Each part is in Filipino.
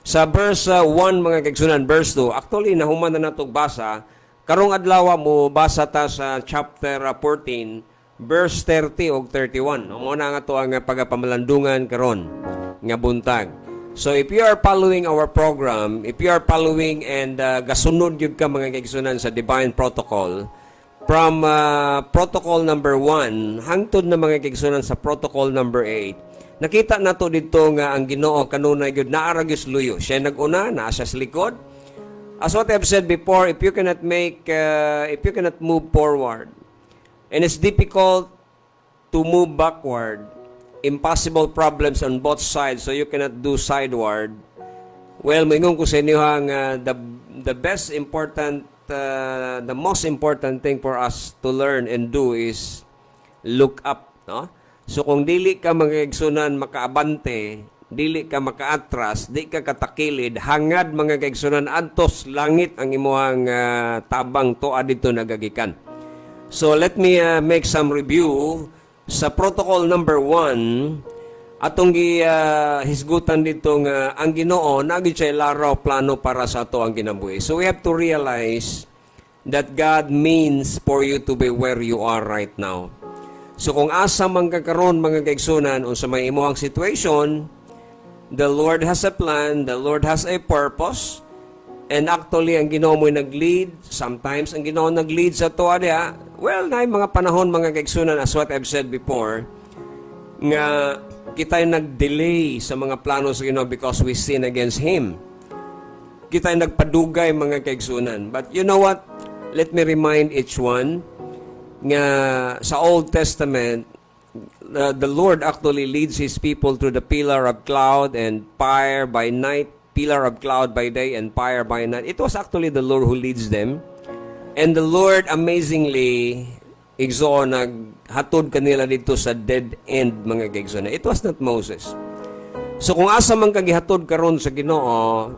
Sa verse 1 mga kaigsunan, verse 2, actually nahuman na natong basa, karong adlaw mo basa ta sa chapter 14, verse 30 ug 31. Muna nga to ang pagapamalandungan karon nga buntag. So if you are following our program, if you are following and gasunod gyud ka mga kaigsunan sa divine protocol, from protocol number 1 hangtod na mga kaigsunan sa protocol number 8, nakita nato dito nga ang Ginoo kanunay gyud naara gyud luyo. Siya nag-una, naa siya sa likod. As what I've said before, if you cannot move forward, and it's difficult to move backward, impossible problems on both sides, so you cannot do sideward. Well, mingon ko sa inyo nga the most important thing for us to learn and do is look up, no? So kung dili ka mga kaigsunan makaabante, dili ka makaatras, di ka katakilid, hangad mga kaigsunan adtos langit ang imuhang tabang tuwa dito nagagikan. So let me make some review sa protocol number 1. Atong hisgutan dito nga ang Ginoo nagid siya laraw plano para sa ato ang kinabuhi. So we have to realize that God means for you to be where you are right now. So kung asa man kakaron mga kaigsunan o sa may imuhang situation, the Lord has a plan, the Lord has a purpose, and actually ang Ginoo mo'y nag-lead. Sometimes ang Ginoo nag-lead sa tuwa diha. Well, na mga panahon mga kaigsunan, as what I've said before, nga kita'y nag-delay sa mga plano sa Ginoo because we sin against Him. Kita'y nagpadugay mga kaigsunan. But you know what? Let me remind each one nga sa Old Testament, the Lord actually leads His people through the pillar of cloud and fire by night, pillar of cloud by day and fire by night. It was actually the Lord who leads them. And the Lord amazingly naghatod kanila dito sa dead end mga kaigsunan. It was not Moses. So kung asa man kagihatod karon sa Ginoo,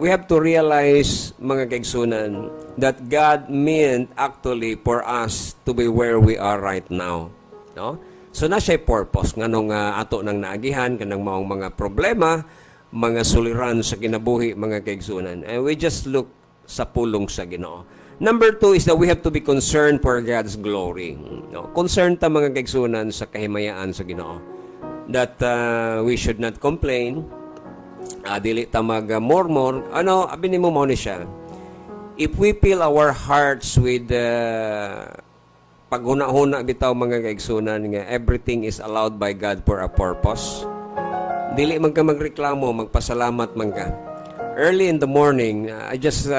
we have to realize mga kaigsunan that God meant actually for us to be where we are right now. No? So na siya purpose nganong ato nang naagihan kanang maong mga problema, mga suliran sa kinabuhi mga kaigsunan. And we just look sa pulong sa Ginoo. Number 2 is that we have to be concerned for God's glory. No? Concerned ta mga kaigsunan sa kahimayaan sa Ginoo. That we should not complain. Dili ta mag-murmur. Abinin mo ni siya. If we fill our hearts with paghuna-huna bitaw mga kaigsunan nga everything is allowed by God for a purpose, dili man ka magreklamo, magpasalamat man ka. Early in the morning, I just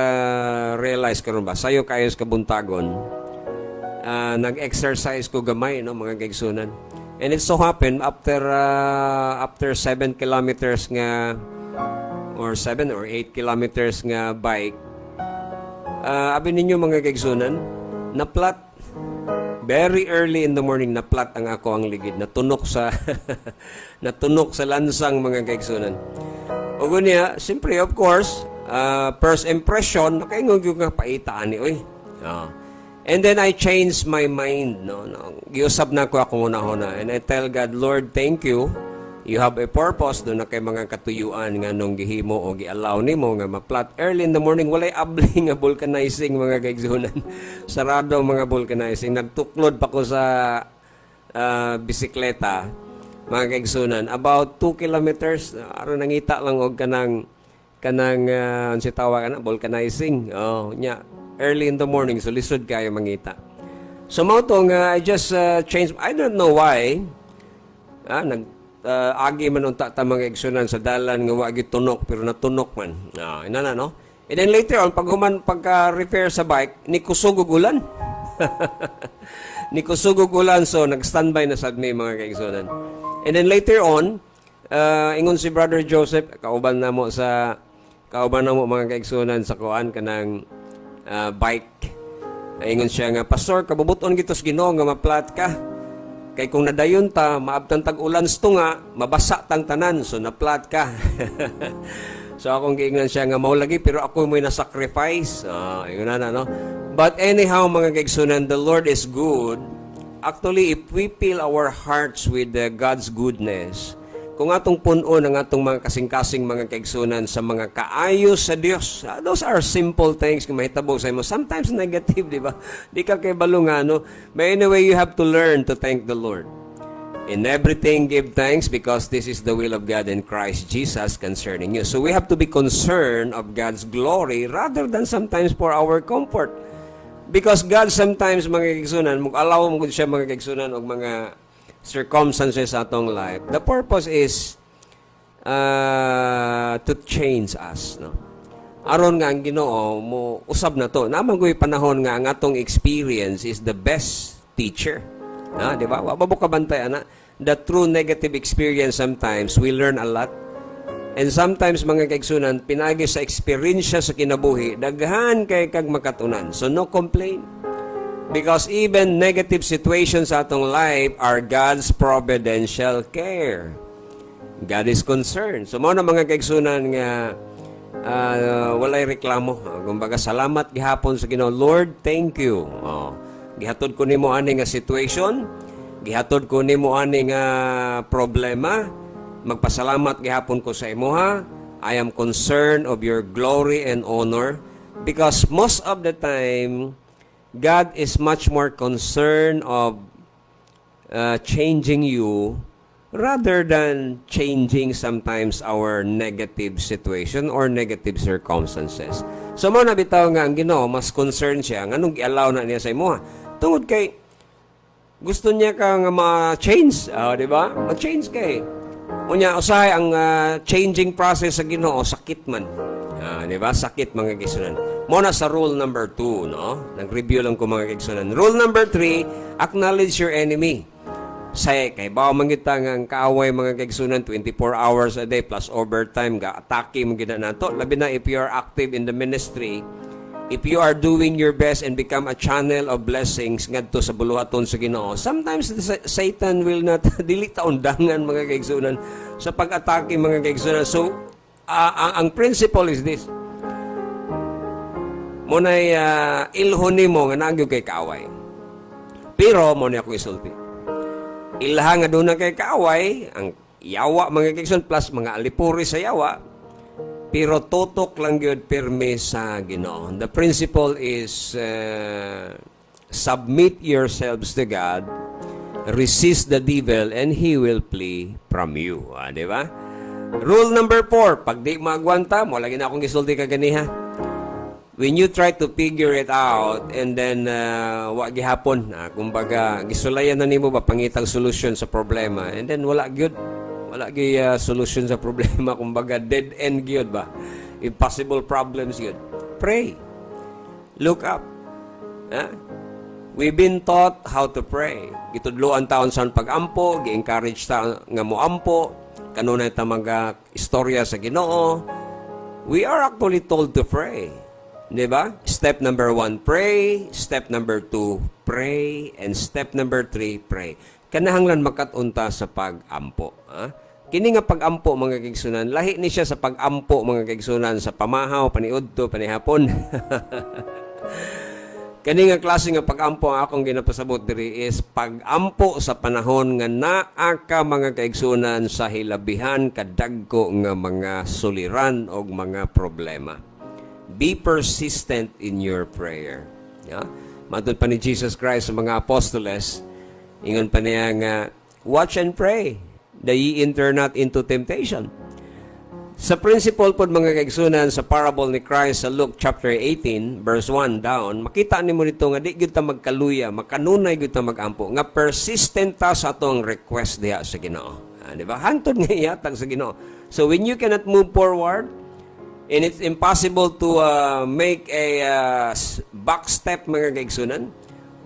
realized karon ba, sayo kayo sa kabuntagon, nag-exercise ko gamay, no, mga kaigsunan. And it so happened, after 7 kilometers nga, or 7 or 8 kilometers nga bike, abin ninyo mga kaigsunan, naplat. Very early in the morning, naplat ang ako ang ligid. Natunok sa lansang mga kaigsunan. O gunya, siyempre, of course, first impression, nakaingog yung kapaitaan ni, oy. And then I changed my mind, no. Giusap na ko ako una-una. And I tell God, Lord, thank you. You have a purpose doon na kay mga katuyuan nga nung gihimo o gialaw nimo nga maplat. Early in the morning, walay abli nga vulcanizing mga kaigsunan. Sarado mga vulcanizing. Nagtuklod pa ko sa bisikleta, mga kaigsunan. About 2 kilometers, aron nangita lang og kanang si tawa kana vulcanizing. Early in the morning, so lisod kayo mangita. So mao to nga I just changed. I don't know why. Agi man unta ta mga kaigsunan sa dalan nga wa gyud tunok pero natunok man. Inana no. And then later on pagka-repair sa bike, ni kusugog ulan. Ni kusugog ulan, so nag-standby na sad mi mga kaigsunan. And then later on, ingon si Brother Joseph, kauban na mo mga kaigsunan sa kuan kanang bike. Ingon siya nga, Pastor, kabubuton gitos Ginoo nga maplat ka. Kay kung nadayon ta, maabtan tag-ulan nga, mabasa tang tanan, so naplat ka. So akong giingnan siya nga maulagi, pero ako mo'y na-sacrifice. Yun na, no? But anyhow, mga kaigsunan, the Lord is good. Actually, if we fill our hearts with God's goodness, kung atong punon ang atong mga kasing-kasing mga kaigsunan sa mga kaayos sa Dios. Those are simple things kung mahitabo sa imo. Sometimes negative, di ba? Di ka kay balungano. But anyway, you have to learn to thank the Lord. In everything, give thanks because this is the will of God in Christ Jesus concerning you. So we have to be concerned of God's glory rather than sometimes for our comfort. Because God sometimes, mga kaigsunan, allow mo siya mga kaigsunan o mga circumstances sa atong life. The purpose is to change us, no? Aron nga ang Ginoo mo usab na to. Naman ko'y panahon nga ang atong experience is the best teacher. Na, di ba? Wa ba ka bantay ana? The true negative experience sometimes we learn a lot. And sometimes mga kaigsunan pinagi sa experience sa kinabuhi daghan kay kag makatunan. So no complain. Because even negative situations sa atong life are God's providential care. God is concerned. So, na mga kaigsunan nga walay reklamo. Kumbaga, salamat gihapon sa Ginoo. Lord, thank you. Gihatod ko nimo ani nga situation. Gihatod ko nimo ani nga problema. Magpasalamat gihapon ko sa imo ha. I am concerned of your glory and honor. Because most of the time, God is much more concerned of changing you rather than changing sometimes our negative situation or negative circumstances. So, mo nabitaw nga ang Ginoo, mas concerned siya. Anong i-allow na niya sa imo? Tungod kay, gusto niya ka nga ma-change. Di ba? Ma-change kay. Unya, usahay ang changing process sa Ginoo, sakit man. Di ba? Sakit mga kaigsunan. Muna sa rule number 2, no? Nag-review lang ko mga kaigsunan. Rule number 3, acknowledge your enemy. Say, kay bawa mangita nga ang kaaway mga kaigsunan 24 hours a day plus overtime ga-atake mo gina nato. Labi na if you are active in the ministry, if you are doing your best and become a channel of blessings ngadto sa buluhaton sa Ginoo. Sometimes Satan will not dili ta undangan mga kaigsunan sa pag-atake mga kaigsunan. So ang principle is this. Munay ilhon nimo nga nagyo kay kaaway. Pero mo ni ako isulti. Ilha nga doon na kay kaaway, ang yawa mga kaigsunan plus mga alipuri sa yawa, pero tutok lang yun pirmi sa Ginoo. The principle is submit yourselves to God, resist the devil, and he will flee from you. Di ba? Rule number 4, pag di magwanta, mo lagi na akong gisulti ka ganiha. When you try to figure it out and then wa gihapon, kumbaga gisulayan na nimo ba pangitang solusyon sa problema and then wala gyud solution sa problema, kumbaga dead end gyud ba, impossible problems gyud. Pray, look up. We've been taught how to pray. Gitudloan taon sa pag-ampo, gi-encourage ta nga mo ampo, kanunay ta mga istorya sa Ginoo. We are actually told to pray. Diba? Step number 1, pray. Step number 2, pray. And step number 3, pray. Kanahanglan makatunta sa pag-ampo. Kini nga pag-ampo mga kaigsunan, lahi ni siya sa pag-ampo mga kaigsunan sa pamahaw, paniudto, panihapon. Kani nga klase nga pag-ampo ang akong ginapasabot diri is pag-ampo sa panahon nga naa ka mga kaigsunan sa hilabihan kadagko nga mga suliran o mga problema. Be persistent in your prayer. Matod pa ni Jesus Christ sa mga apostoles, ingon pa niya nga, watch and pray, that ye enter not into temptation. Sa principle po mga kaigsunan sa parable ni Christ sa Luke chapter 18, verse 1 down, makita nimo nito nga di gyud ta magkaluya, makanunay gyud ta magampo, nga persistent ta sa atong request diha sa Ginoo. Di ba? Hantod nga iyatag sa Ginoo. So when you cannot move forward, and it's impossible to make a back step mga kaigsunan.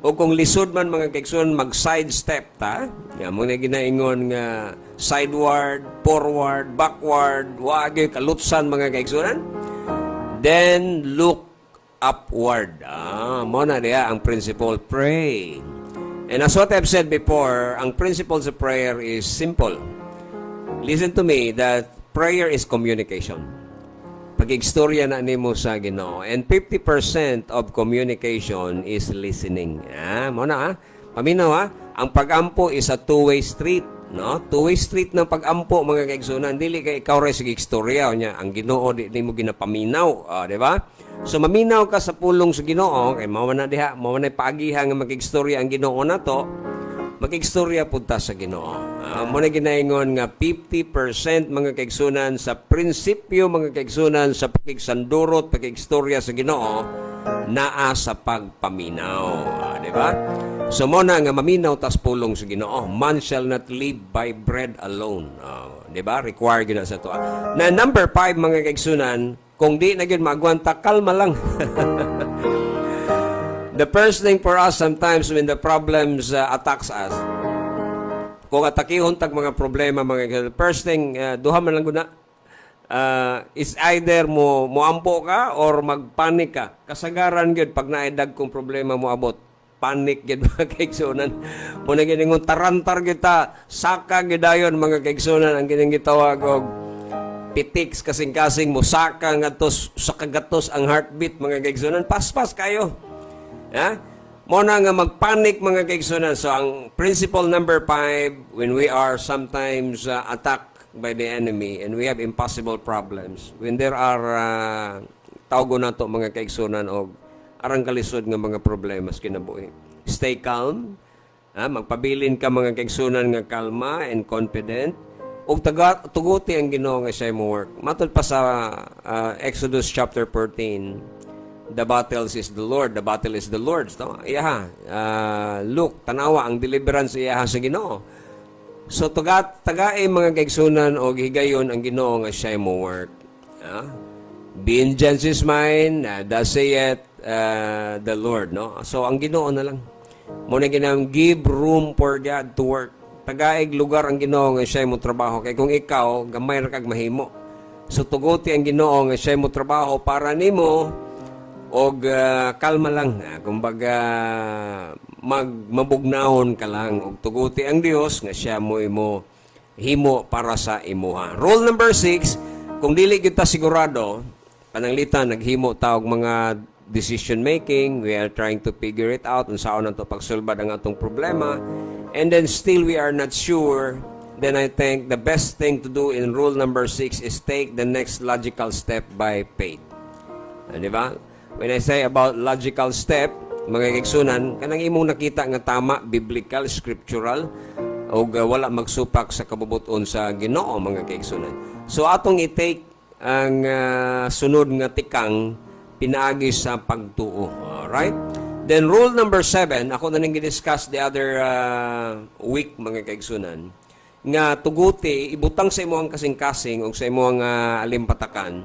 O kung lisod man mga kaigsunan, mag-side step ta. Muna ginaingon nga sideward, forward, backward, wagay, kalutsan mga kaigsunan. Then look upward. Muna diya ang principle, pray. And as what I've said before, ang principles of prayer is simple. Listen to me, that prayer is communication. Pag-istorya na nimo sa Ginoo. And 50% of communication is listening. Paminaw Ang pag-ampo is a two-way street. no? Two-way street ng pag-ampo, mga kaigsunan. Dili kay ikaw rin sige istorya niya. Ang Ginoo di mo ginapaminaw, di ba? So maminaw ka sa pulong sa Ginoo, kay mao na diha, mao na paagiha nga mag-istorya ang Ginoo nato. Mag-istorya punta sa Ginoo. Mo na ginaingon nga 50% mga kaigsunan sa prinsipyo, mga kaigsunan sa pakigsandurot, pakigstorya sa Ginoo naa sa pagpaminaw, di ba? So mo na nga maminaw tas pulong sa Ginoo. Man shall not live by bread alone. Di ba? Require gyud sa to. Na number 5 mga kaigsunan, kung di na gyud magwanta, kalma lang. The first thing for us sometimes when the problems attacks us, kung atakihon tag mga problema, mga first thing, duha man lang guna, is either mo ampo ka or magpanik ka. Kasagaran gyud pag naedag kong problema mo abot, panik gyud mga kaigsunan. Mo na giningon tarantar kita, saka gidayon mga kaigsunan ang gining gitawag og pitiks kasing-kasing mo saka ngadtos sa kagatos ang heartbeat mga kaigsunan. Paspas kayo. Ha? Mo na nga magpanik mga kaigsunan. So ang principle number 5, when we are sometimes attacked by the enemy and we have impossible problems, when there are tawgo nato mga kaigsunan og arang kalisod nga mga problemas kinabuhi, stay calm. Magpabilin ka mga kaigsunan nga kalma and confident, ug tuguti ang Ginoo nga siya mo work. Matod pa sa Exodus chapter 14, the battle is the Lord, the battle is the Lord's. No? Look, tanawa ang deliverance iyaha sa Ginoo. So tagaay mga kaigsunan o higayon ang Ginoo nga siya mo work. Vengeance is mine, thus saith the Lord. No? So ang Ginoo na lang. Muna ginang give room for God to work. Tagaig lugar ang Ginoo nga siya mo trabaho. Kay kung ikaw gamay ra kag mahimo. So tuguti ang Ginoo nga siya mo trabaho para nimo. Og kalma lang, kumbaga mabugnahon ka lang og tuguti ang Dios nga siya mo imo himo para sa imuha. Rule number 6, kung dili kita sigurado, pananglitan naghimo ta og mga decision making, we are trying to figure it out unsa nato pagsulbad ang atong problema, and then still we are not sure, then I think the best thing to do in rule number 6 is take the next logical step by faith. Di ba? When I say about logical step, mga kaigsunan, kanang imong nakita nga tama, biblical, scriptural, o wala magsupak sa kabubuton sa Ginoo, mga kaigsunan. So atong i-take ang sunod nga tikang pinaagi sa pagtuo. Alright? Then rule number 7, ako na nang gidiscuss the other week, mga kaigsunan, nga tuguti, ibutang sa imo ang kasing-kasing o sa imo ang alimpatakan,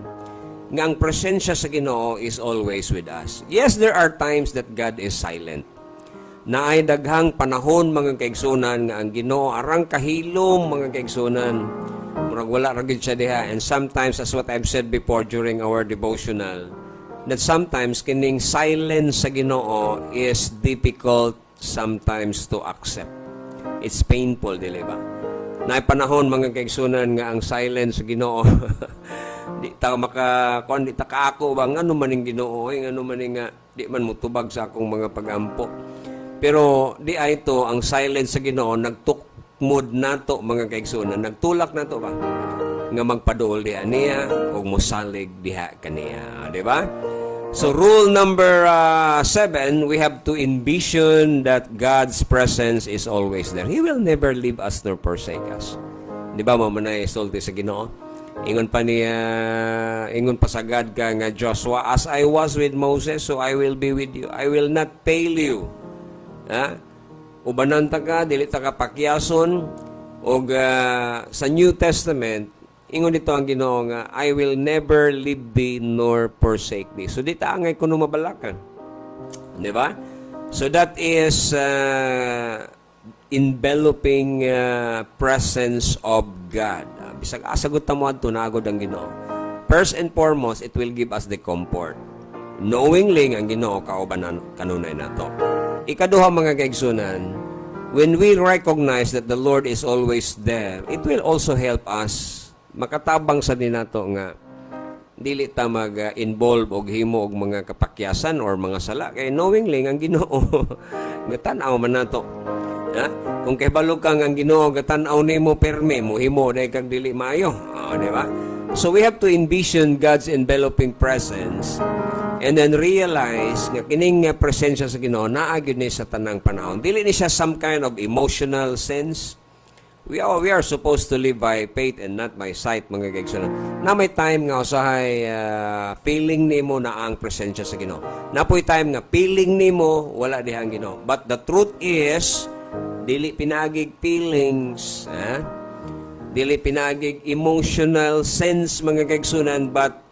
nga ang presensya sa Ginoo is always with us. Yes, there are times that God is silent. Na ay daghang panahon mga kaigsunan nga ang Ginoo arang kahilom mga kaigsunan. Murag wala ra gid siya diha, and sometimes as what I've said before during our devotional, that sometimes kining silence sa Ginoo is difficult sometimes to accept. It's painful, di ba? Na ay panahon mga kaigsunan nga ang silence sa Ginoo di ta di ta kaako ba ngano maning Ginoo ngano maning di man mutubag sa akong mga pagampo. Pero di ay ito ang silence sa Ginoo nagtukmod nato mga kaigsunan, nagtulak nato ba nga magpaduol diha niya ug mosalig diha kaniya, di ba? So rule number 7, we have to envision that God's presence is always there. He will never leave us nor forsake us. Di ba mo manay sulti sa Ginoo? Ingon pa niya, ingon pa sa God ka nga Joshua, as I was with Moses, so I will be with you. I will not fail you. Ubanan ta ka, dili ta ka pakyason, o sa New Testament, ingon dito ang Ginoo nga, I will never leave thee nor forsake thee. So di ta angay kuno mabalakan. Di ba? So that is enveloping presence of God. Bisag asagot ta mo adto naagod ang Ginoo. First and foremost, it will give us the comfort. Knowingly ang Ginoo kaubanan kanunay nato. Ikaduha mga kaigsunan, when we recognize that the Lord is always there, it will also help us makatabang sa dinato nga dili ta mag-involve og himo og mga kapakyasan or mga sala kay knowingly ang Ginoo nga tan-aw man nato. Ha? Kung kahibalo kang ang Ginoo gatan-aw nimo perme, muhimo dahil kang dili maayo. Di ba? So we have to envision God's enveloping presence and then realize nga kining presensya sa Ginoo naa gyud ni sa tanang panahon. Dili ni siya some kind of emotional sense. We are supposed to live by faith and not by sight, mga kaigsunan. Na may time nga usahay feeling nimo na ang presensya sa Ginoo. Napoy time nga feeling nimo wala diha ang Ginoo. But the truth is dili pinagig feelings, dili pinagig emotional sense, mga kaigsunan, but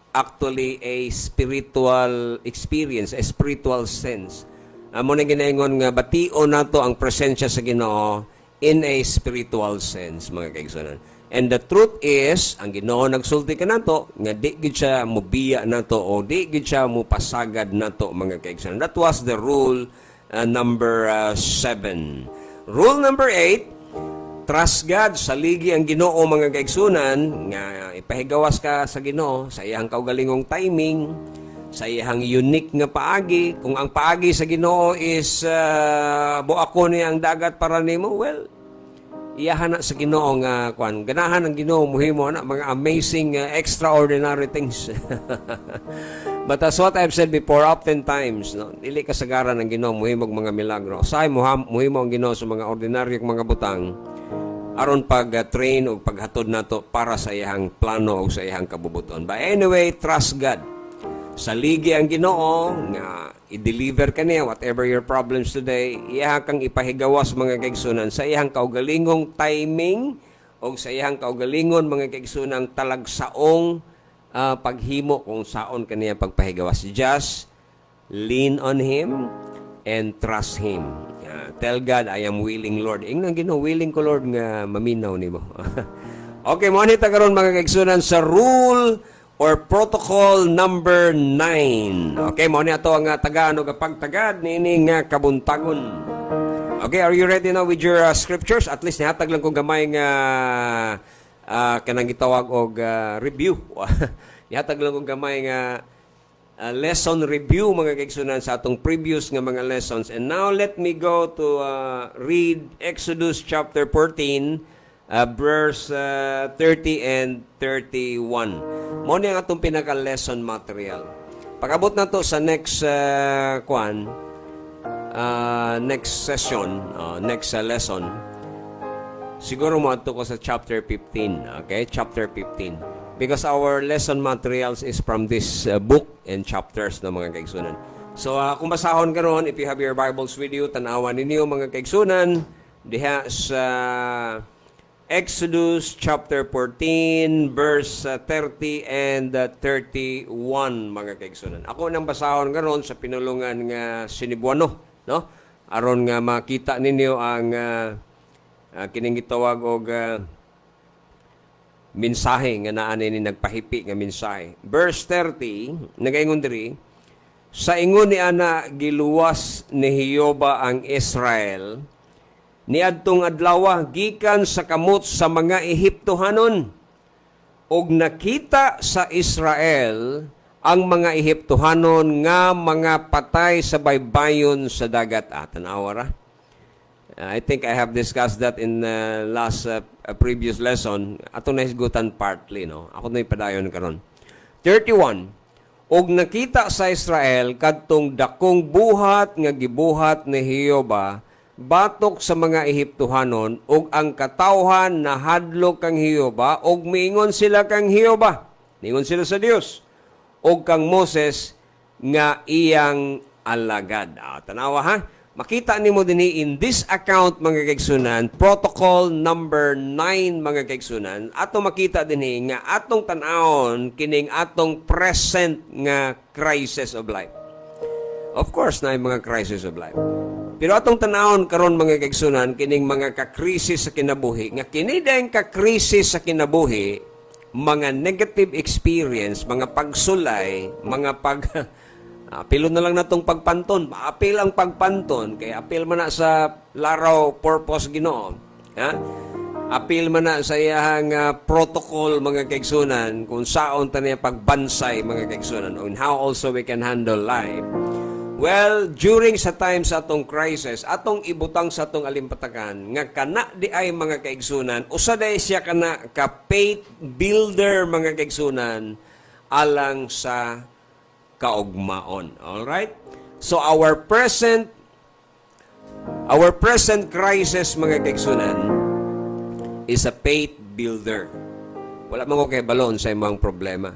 actually a spiritual experience, a spiritual sense. Amo na ginaingon nga batio nato ang presensya sa Ginoo in a spiritual sense, mga kaigsunan. And the truth is, ang Ginoo nagsulti ka nato nga di gid siya mobiya nato o di gid siya mopasagad nato, mga kaigsunan. That was the rule number 7. Rule number 8, trust God. Saligi ang Ginoo, mga kaigsunan, nga ipahigawas ka sa Ginoo sa iyang kaugalingong timing, sa iyang unique nga paagi. Kung ang paagi sa Ginoo is buako niya ang dagat para nimo, well, iyahan na sa Ginoo nga ganahan ang Ginoo muhimo na mga amazing extraordinary things. But as what I've said before, oftentimes, no, dili kasagaran ang Ginoo muhimog mga milagro. Say muhimo ang Ginoo sa mga ordinaryong mga butang aron pag-train o paghatod nato para sa iyang plano o sa iyang kabubuton. But anyway, trust God. Saligi ang Ginoo nga i-deliver ka niya whatever your problems today. Iya kang ipahigawas, mga kaigsunan, sa iyang kaugalingong timing o sa iyang kaugalingon, mga kaigsunan, talagsaong paghimo kung saon kaniya pagpahigawas. Just lean on Him and trust Him. Tell God, I am willing, Lord. Ingnan Ginoo, willing ko, Lord, nga maminaw nimo. Okay, mo ni karon, mga kaigsunan, sa rule or protocol number 9. Okay, mo ni ato ang tagaan o pagtagad nining kabuntagon. Okay, are you ready now with your scriptures? At least nihatag lang ko gamay nga kanang gitawag og review. Nihatag lang ko gamay nga lesson review, mga kaigsunan, sa atong previous nga mga lessons. And now let me go to read Exodus chapter 14, verse 30 and 31. Mo ni ang atong pinaka-lesson material. Pag-abot na to sa next next session, next lesson, siguro mo ato ko sa chapter 15. Okay? Chapter 15. Because our lesson materials is from this book and chapters na, mga kaigsunan. So, kung basahon karon, if you have your Bibles with you, tanawan ninyo, mga kaigsunan, diha sa Exodus chapter 14, verse 30 and 31, mga kaigsunan. Ako nang basahon karon sa pinulungan nga Sinibuano, no? Aron nga makita ninyo ang kining gitawag og mensahe nga naa ni nagpahipi nga mensahe. Verse 30, nagaingon diri, sa ingon ni ana giluwas ni Jehova ang Israel niadtong adlaw gikan sa kamot sa mga Ehiptohanon, og nakita sa Israel ang mga Ehiptohanon nga mga patay sa baybayon sa dagat. Tanawara. I think I have discussed that in last previous lesson. Ato na hisgutan partly, no? Ako na ipadayon karon. 31. Og nakita sa Israel kadtong dakong buhat nga gibuhat ni Jehova batok sa mga Ehiptohanon, og ang katawhan na hadlok kang Jehova, og miingon sila kang Jehova. Ningon sila sa Dios. Og kang Moses nga iyang alagad. Tanawa ha? Makita nimo dinhi in this account, mga kaigsunan, protocol number 9, mga kaigsunan, ato makita dinhi nga atong tan-awon kining atong present nga crisis of life. Of course, na mga crisis of life. Pero atong tan-awon karon, mga kaigsunan, kining mga ka-crisis sa kinabuhi, nga kini dayang ka-crisis sa kinabuhi, mga negative experience, mga pagsulay, mga apilo na lang natong pagpanton. Apil ang pagpanton. Kaya apil man na sa laraw purpose Ginoo. Apil man na sa iyang protocol, mga kaigsunan, kung saon ta niya pagbansay, mga kaigsunan, on how also we can handle life. Well, during sa time sa atong crisis, atong ibutang sa atong alimpatakan, nga kana di ay mga kaigsunan, usa day siya kana ka faith builder mga kaigsunan alang sa kaugmaon. All right? So our present crisis mga kaigsunan is a faith builder. Wala man ko kay balon sa imong problema.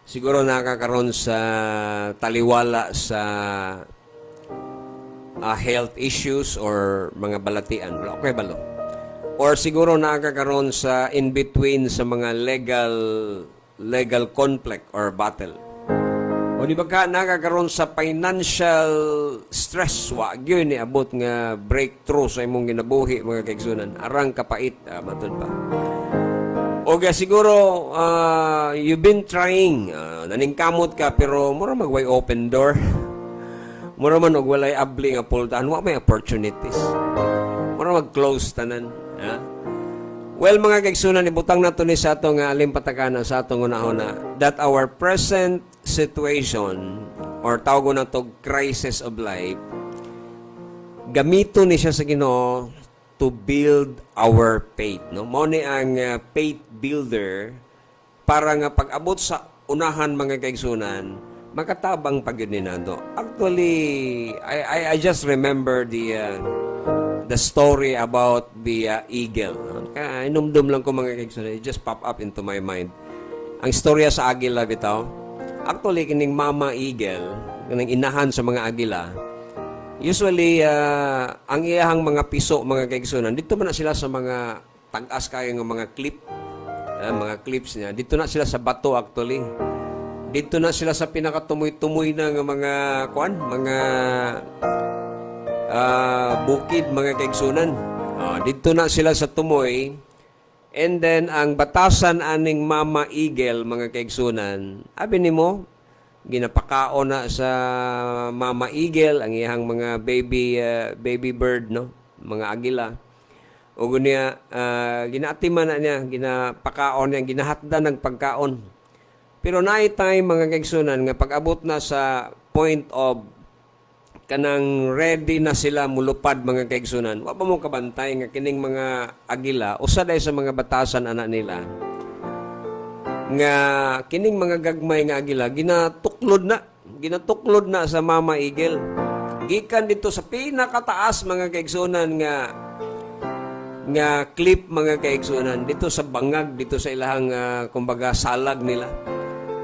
Siguro nakakaroon sa taliwala sa health issues or mga balatian. Wala ko kay balon. Or siguro nakakaroon sa in-between sa mga legal conflict or battle. O di ba ka nakakaroon sa financial stress, wag yun abot nga breakthrough sa imong ginabuhi mga kaigsunan. Arang kapait, matod ba? O siguro, you've been trying, naningkamot ka, pero mura magway open door. Mura man og walay abli nga pultaan, wa may opportunities. Mura mag-close tanan. Well, mga kaigsunan, ibutang nato ni sa atong alimpatakanan sa atong una-una that our present situation or tawag na to crisis of life, gamito ni siya sa Ginoo to build our faith. No? Mao ni ang faith builder para nga pag-abot sa unahan mga kaigsunan, makatabang pag yun nito. Actually, I just remember the story about the eagle. Kaya inumdum lang ko mga kaigsunan. It just pop up into my mind. Ang storya sa agila bitaw. Actually, kining mama eagle, kining inahan sa mga agila, usually, ang iyahang mga piso, mga kaigsunan, dito na sila sa mga tag-as kayo ng mga mga clips niya. Dito na sila sa bato actually. Dito na sila sa pinakatumoy-tumoy na mga bukid, mga kaigsunan. Dito na sila sa tumoy. And then, ang batasan aning mama eagle, mga kaigsunan, abi nimo, ginapakao na sa mama eagle ang iyang mga baby bird, no, mga agila. O gunya ginaatiman na niya, ginapakaon niya, ginahatdan ng pagkaon. Pero naay time mga kaigsunan nga pag-abot na sa point of kanang ready na sila mulupad mga kaigsunan, wa pa mo kabantay nga kining mga agila usa day sa mga batasan ana nila nga kining mga gagmay nga agila ginatuklod na sa mama eagle. Gikan dito sa pinakataas mga kaigsunan nga clip mga kaigsunan dito sa bangag dito sa ilahang kumbaga salag nila.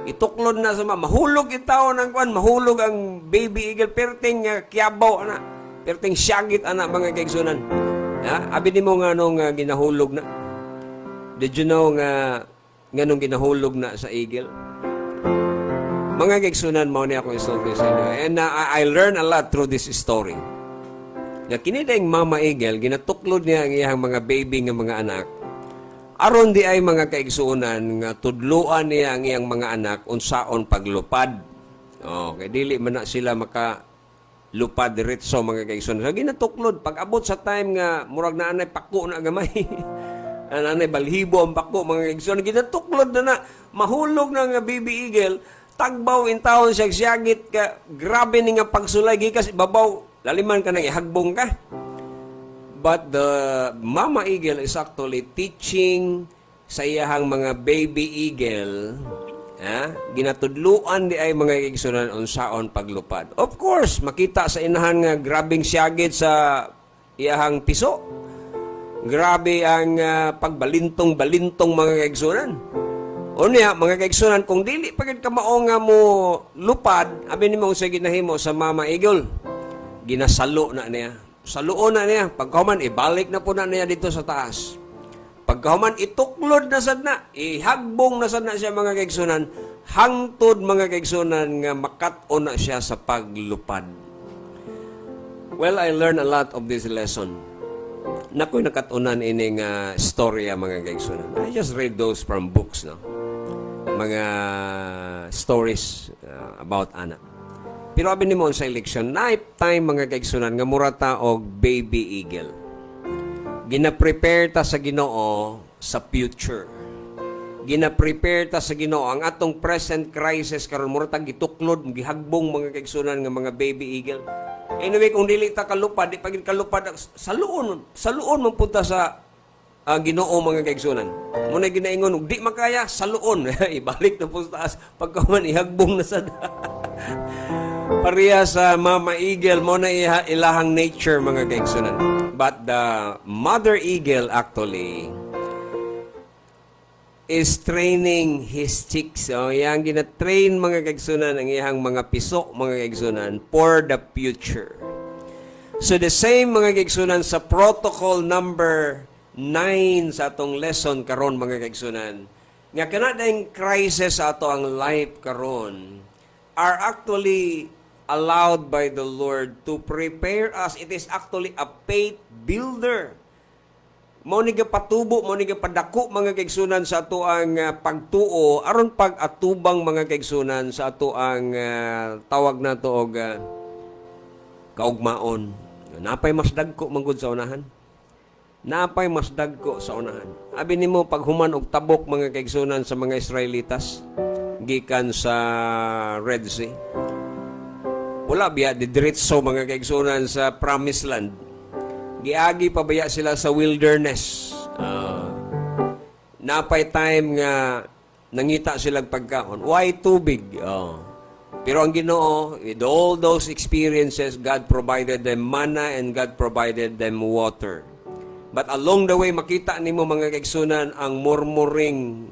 Ituklod na sa mahulog itaw ng mahulog ang baby eagle perting kiabaw ana. Perting syagit ana mga kaigsunan. Abi nimo nga nung ginahulog na. Did you know nga nganong ginahulog na sa eagle? Mga kaigsunan, mao ni ako isulti sa inyo. And I learned a lot through this story. Nga kinidayng mama eagle, ginatuklod niya ang iyang mga baby nga mga anak. Aron di ay mga kaigsunan nga tudluan niya ang iyang mga anak unsaon paglupad. Okay, dili man na sila makalupad diretso mga kaigsunan. So, ginatuklod. Pag abot sa time nga murag na anay pako na gamay. Anay balhibo ang bako mga kaigsunan, ginatuklod na mahulog na nga baby eagle, tagbaw in taon siya siyagit ka, grabe ni nga pagsulay gikas babaw, laliman ka nang ihagbong ka. But the mama eagle is actually teaching sa iyahang mga baby eagle, ginatudluan di ay mga kaigsunan unsaon paglupad. Of course, makita sa inahan nga grabing siyagit sa iyahang piso. Grabe ang pagbalintong-balintong mga kaigsunan. O niya, mga kaigsunan, kung dili pagid ka mao nga mo lupad, abi nimo sa ginahimo sa mama eagle. Ginasalo na niya. Saluon na niya. Pagkahuman, ibalik na po na niya dito sa taas. Pagkahuman, ituklod na sad na. Ihagbong na sad na siya mga kaigsunan. Hangtod mga kaigsunan nga makat-on na siya sa paglupad. Well, I learned a lot of this lesson. Nakoy nakatunan ining storya mga kaigsunan. I just read those from books, no? Mga stories about anak. Pero abin ni mo sa election, night time mga kaigsunan nga murata og baby eagle. Gina-prepare ta sa Ginoo sa future. gina-prepare ta sa Ginoo ang atong present crisis karon mura ta gituklod gihagbong mga kaigsunan nga mga baby eagle. Anyway, kung dili ta kalupad, di pagid kalupad sa luon man punta sa Ginoo mga kaigsunan. Muna ginaingon di makaya sa luon ibalik na po sa taas pagkaman ihagbong na sa pareha sa mama eagle mo na ilahang nature mga kaigsunan. But the mother eagle actually is training his chicks. So, yang gina-train mga kaigsunan ang iyang mga piso, mga kaigsunan, for the future. So, the same mga kaigsunan sa protocol number 9 sa atong lesson karon mga kaigsunan. Nga kanadang crisis sa ato ang life karon are actually allowed by the Lord to prepare us. It is actually a faith builder. Mao ni patubo, mao ni padako mga kaigsunan sa ato ang pagtuo aron pag-atubang mga kaigsunan sa ato ang tawag na to og kaugmaon. Napay mas dagko manggod sa unahan. Napay mas dagko sa unahan. Abi nimo pag human og tabok mga kaigsunan sa mga Israelitas gikan sa Red Sea. Wala biya didiretso mga kaigsunan sa Promised Land. Giagi pabaya sila sa wilderness. Napay time nga nangita silang pagkaon. Why tubig? Pero ang Ginoo, with all those experiences, God provided them manna and God provided them water. But along the way, makita nimo mga kaigsunan ang murmuring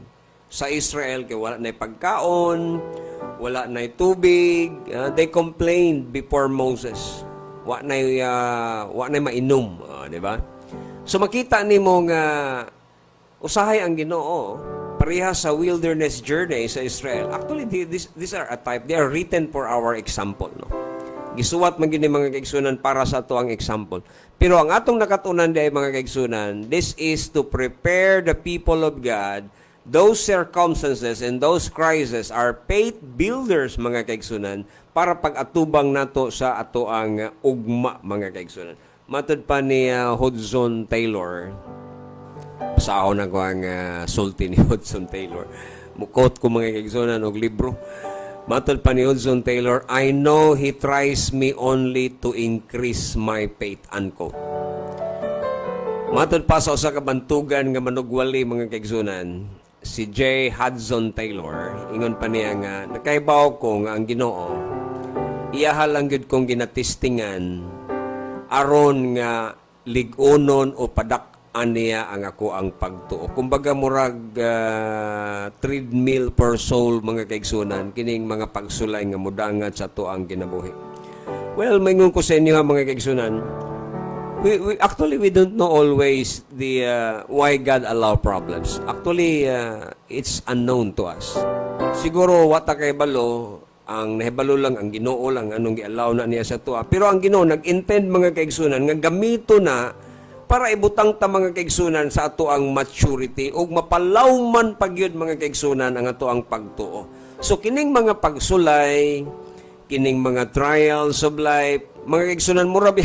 sa Israel kay wala na pagkaon, wala na tubig. They complained before Moses. Wa na mainom, di ba? So makita nimo nga usahay ang Ginoo pareha sa wilderness journey sa Israel. Actually these are a type, they are written for our example, no. Gisuwat man gini mga kaigsunan para sa ato ang example. Pero ang atong nakatunan di mga kaigsunan, this is to prepare the people of God. Those circumstances and those crises are faith builders mga kaigsunan para pag-atubang nato sa ato ang ugma mga kaigsunan. Matod pa ni Hudson Taylor, pasahon ako ang sulti ni Hudson Taylor. Mukot ko mga kaigsunan og libro. Matod pa ni Hudson Taylor, I know he tries me only to increase my faith, unquote. Matod pa sa usa ka bantugan nga manugwali mga kaigsunan, si J. Hudson Taylor, ingon pa niya nga, nakaibaw ko nga ang Ginoo, iyaha lang yun kong ginatistingan, aron nga ligunon o padak-an niya ang ako ang pagtuo. Kumbaga murag treadmill per soul mga kaigsunan, kining mga pagsulay nga mudangat sa to ang ginabuhi. Well, maingon ko sa inyo mga kaigsunan, we actually we don't know always the why God allow problems. Actually it's unknown to us. Siguro wata kay balo ang nahibalo lang ang Ginoo lang anong gi-allow na niya sa tuwa. Pero ang Ginoo nag-intend mga kaigsunan nga gamito na para ibutang ta mga kaigsunan sa ato ang maturity ug mapalaw man pagyud mga kaigsunan ang ato ang pagtuo. So kining mga pagsulay, kining mga trials of life, mga kaigsunan mura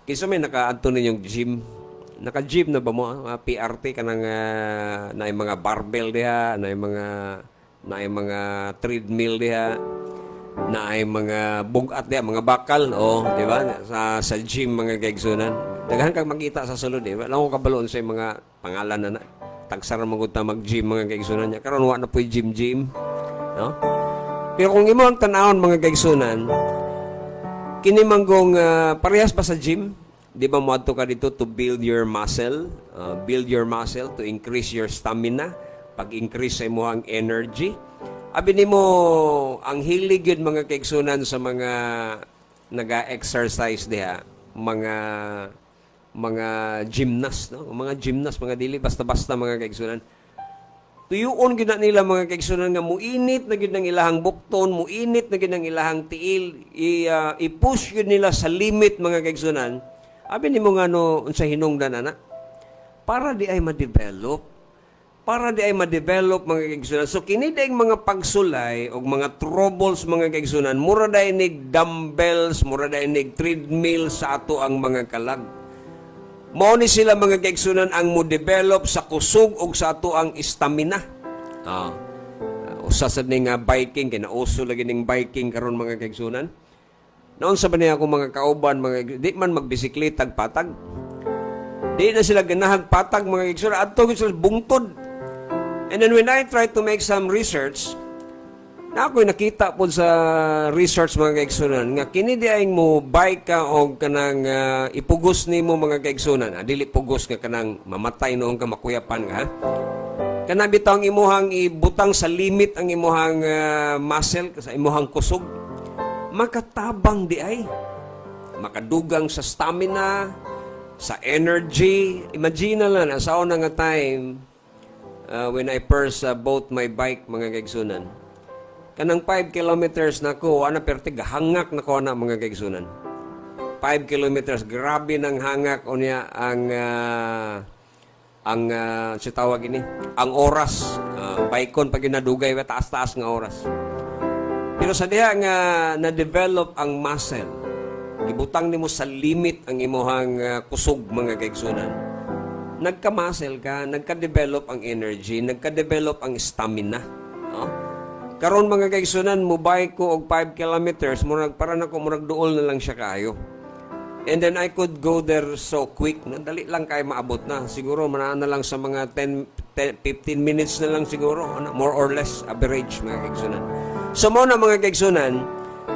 kisa may naka-adto ninyong gym. Naka-gym na ba mo? PRT ka nang na mga barbell diha, na mga treadmill diha, na mga bugat diha, mga bakal, di ba? Sa gym mga kaigsunan. Daghan kang makita sa sulod eh. Wala ko kabaloon sa mga pangalan na tagsara magud ta mag-gym mga kaigsunan niya. Karon wa na po'y gym, no? Pero kung imo ang tan-awon mga kaigsunan, kini manggong parehas pa sa gym, di ba mo adto ka dito to build your muscle, to increase your stamina, pag-increase sa imo ang energy. Abi nimo ang hilig yun mga kaigsunan sa mga naga-exercise diha, mga gymnast, no? Mga gymnast, mga dili basta-basta mga kaigsunan. Tuyuon gid nila mga kaigsunan nga muinit na gid ang ilahang bukton, muinit na gid ang ilahang tiil, i-push gid nila sa limit mga kaigsunan. Abi nimo nga no unsa hinungdan ana? Para di ay ma-develop. Para di ay ma-develop mga kaigsunan. So kini daing mga pagsulay o mga troubles mga kaigsunan, mura dayon nig dumbbells, mura dayon nig treadmill sa ato ang mga kalag. Mao ni sila mga kaigsunan ang mo develop sa kusog ug sa ato ang stamina. Ah. Usa sa ning biking kinauso lagi ning biking karon mga kaigsunan. Noon sa baniya ako mga kauban mga di man magbisikleta patag. Di na sila ganahag patag mga kaigsunan adto sila bungtod. And then when I try to make some research, na ako'y nakita po sa research mga kaigsunan nga kini di aing mo bike ka o kanang ipugos nimo mga kaigsunan. Dili pugos nga kanang mamatay noong ka makuyapan ka. Kana bitaw ang imuhang ibutang sa limit ang imuhang muscle sa imuhang kusog. Makatabang di ay. Makadugang sa stamina, sa energy. Imagine na lang, sa una nga time, when I first bought my bike, mga kaigsunan, kanang 5 kilometers na ko, perti hangak na ko na mga kaigsunan. 5 kilometers, grabe ng hangak o niya si tawag ini, ang oras. Baikon pag nadugay, taas-taas nga oras. Pero sa diha nga na-develop ang muscle, ibutang nimo sa limit ang imuhang kusog mga kaigsunan. Nagka-muscle ka, nagka-develop ang energy, nagka-develop ang stamina. No? Karon mga kaigsunan, mubay ko og 5 kilometers, murag para na ko murag duol na lang siya kaayo. And then I could go there so quick. Dali lang kayo maabot na. Siguro manaan na lang sa mga 15 minutes na lang siguro. More or less average mga kaigsunan. So mo na mga kaigsunan,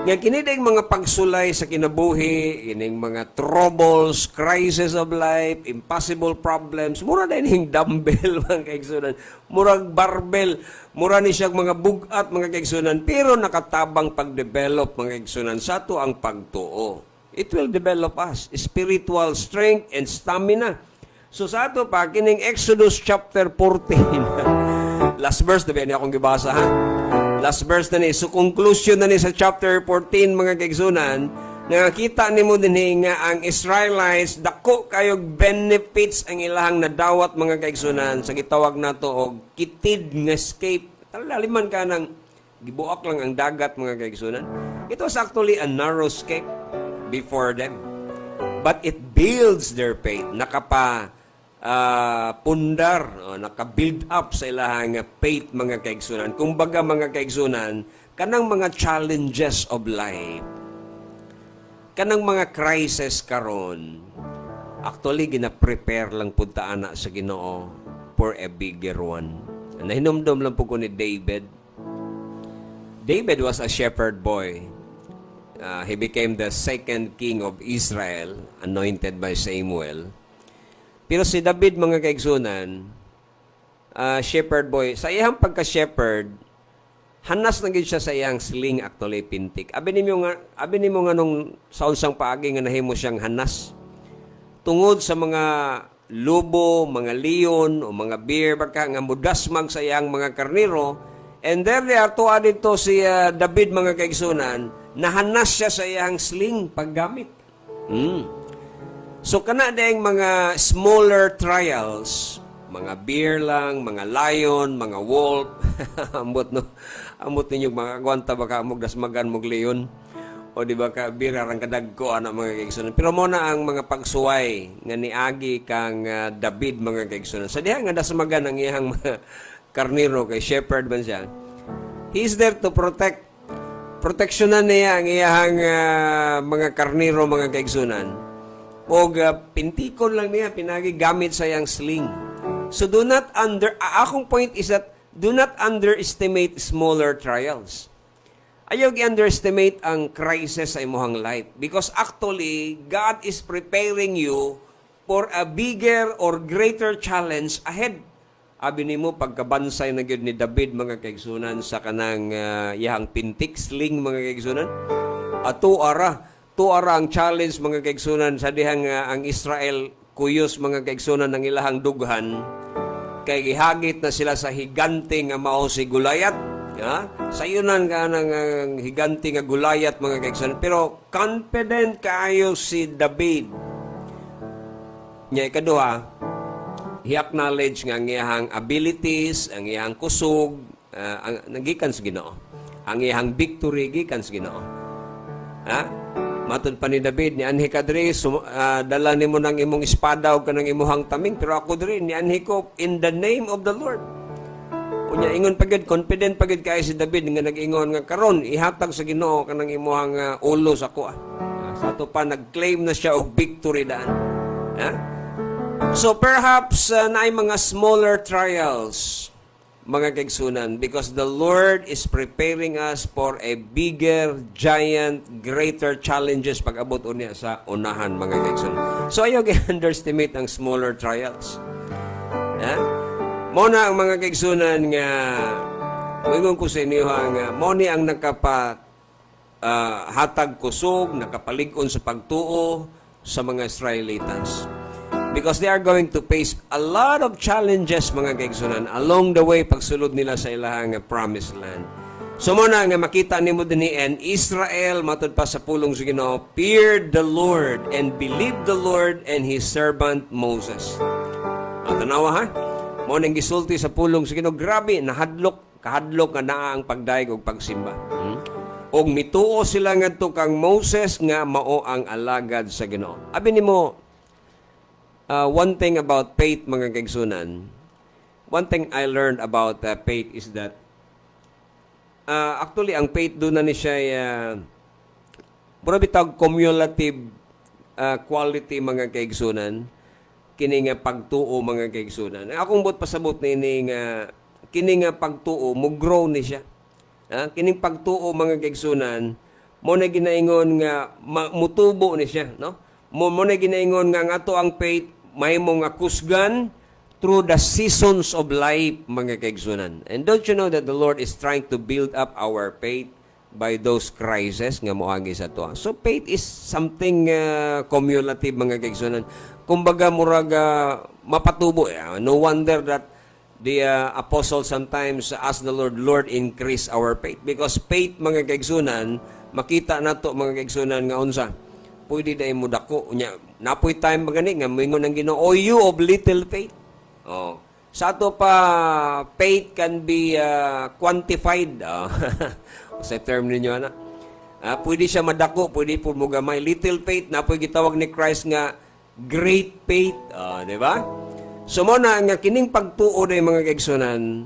nga kinidig mga pagsulay sa kinabuhi, ining mga troubles, crisis of life, impossible problems, mura na ining dumbbell mga kaigsunan, murag barbell, mura ni siyang mga bugat mga kaigsunan, pero nakatabang pag-develop mga kaigsunan sa to ang pagtuo. It will develop us, spiritual strength and stamina. So sa ato pa, kining Exodus chapter 14, last verse, nabi niya akong gibasa ha? Last verse na ni. So conclusion na ni sa chapter 14 mga kaigsunan, nakakita ni mo din nga ang Israelites, dako kayog benefits ang ilahang nadawat mga kaigsunan sa gitawag nato og kitid nga escape. Talaliman ka ng gibuak lang ang dagat mga kaigsunan. It was actually a narrow escape before them. But it builds their faith. Pundar, naka-build up sa ilahang faith mga kaigsunan. Kung baga mga kaigsunan, kanang mga challenges of life, kanang mga crisis karon, actually gina-prepare lang punta ana sa Ginoo for a bigger one. Nahinumdum lang po ko ni David. David was a shepherd boy. He became the second king of Israel, anointed by Samuel. Pero si David, mga kaigsunan, shepherd boy, sa iyang pagka-shepherd, hanas na gid siya sa iyang sling actually pintik. Abi nimo nga nung sa unsang paagi nga nahimo siyang hanas. Tungod sa mga lobo, mga leon, o mga bear, baka nga mudasmag sa iyang mga karniro, and there they are tuwa dito si David, mga kaigsunan, nahanas siya sa iyang sling paggamit. So, kana dayang mga smaller trials, mga bear lang, mga lion, mga wolf, ambot ninyo mga gwanta baka mog dasmagan mog leon, o di ba ka bear arang kadagko ana mga kaigsunan. Pero mo na ang mga pagsuway nga niagi kang David mga kaigsunan. Sa diha nga dasmagan ang iyang mga karniro kay shepherd man siya. He is there to proteksyonan niya ang iyang mga karniro mga kaigsunan. O pintikon lang niya, pinagigamit sa iyang sling. So akong point is that, do not underestimate smaller trials. Ayaw i-underestimate ang crisis sa imuhang life. Because actually, God is preparing you for a bigger or greater challenge ahead. Abi nimo pagkabansay na gyud ni David mga kaigsunan sa kanang iyang pintik sling mga kaigsunan. Tuara ang challenge mga kaigsunan sa dihang ang Israel kuyos mga kaigsunan ng ilahang dughan kay gihagit na sila sa higante nga mao si Goliath. Sayunan ka ng higante nga Goliath mga kaigsunan. Pero confident kaayo si David. Nya ikaduha, he acknowledge nga ang iyang abilities, ang iyang kusog, ang nagikan sa Ginoo. Ang iyang victory gikan sa Ginoo. Matod pa ni David, ni anhi ka diri, dala nimo ng imong espada o kanang imuhang taming, pero ako diri, ni anhi ko in the name of the Lord. Unya ingon pagid, confident pagid kay si David nga nag-ingon nga karon ihatag sa Ginoo kanang imuhang ulo sa ko. Sa ato pa nag-claim na siya og victory daan. So perhaps naay mga smaller trials, mga kaigsunan, because the Lord is preparing us for a bigger, giant, greater challenges pag abot unya sa unahan, mga kaigsunan. So ayaw underestimate ang smaller trials. Muna ang mga kaigsunan nga ingon ko sa inyo nga moni ang hatag kusog, nakapalig-on sa pagtuo sa mga Israelites. Because they are going to face a lot of challenges, mga kaigsunan, along the way pagsulod nila sa ilahang promised land. So muna nga makita nimo dinhi, and Israel matud pa sa pulong sa Ginoo feared the Lord and believed the Lord and His servant Moses. Tanawa ha? Mo nang gisulti sa pulong sa Ginoo, grabe kahadlok nga naa ang pagdaig og pagsimba. Og mituo sila ngadto kang Moses nga mao ang alagad sa Ginoo. Abi nimo, one thing about faith, mga kaigsunan, one thing I learned about faith is that actually ang faith doon na ni siya pura bitag cumulative quality, mga kaigsunan, kini nga pagtuo, mga kaigsunan. Akong bot pasabot ni nga kini nga pagtuo mo grow ni siya. Kining pagtuo, mga kaigsunan, mo na ginaingon nga mutubo ni siya, no? Mo na ginaingon nga ato ang faith may mga kusgan through the seasons of life, mga kaigsunan. And don't you know that the Lord is trying to build up our faith by those crises nga moagi sa to. So faith is something cumulative, mga kaigsunan. Kumbaga murag mapatubo. No wonder that the apostle sometimes ask the Lord, Lord, increase our faith. Because faith, mga kaigsunan, makita nato, mga kaigsunan, nga unsa pwede dahil mo dako. Napoy time magani nga moingon ang Ginoo, "O you of little faith." Sa ato pa, faith can be quantified. Sa term ninyo, ana. Pwede siya madako, pwede po mo gamay. Little faith, napoy gitawag ni Christ nga great faith. Di ba? So mo na nga kining pagtuo na mga kaigsunan,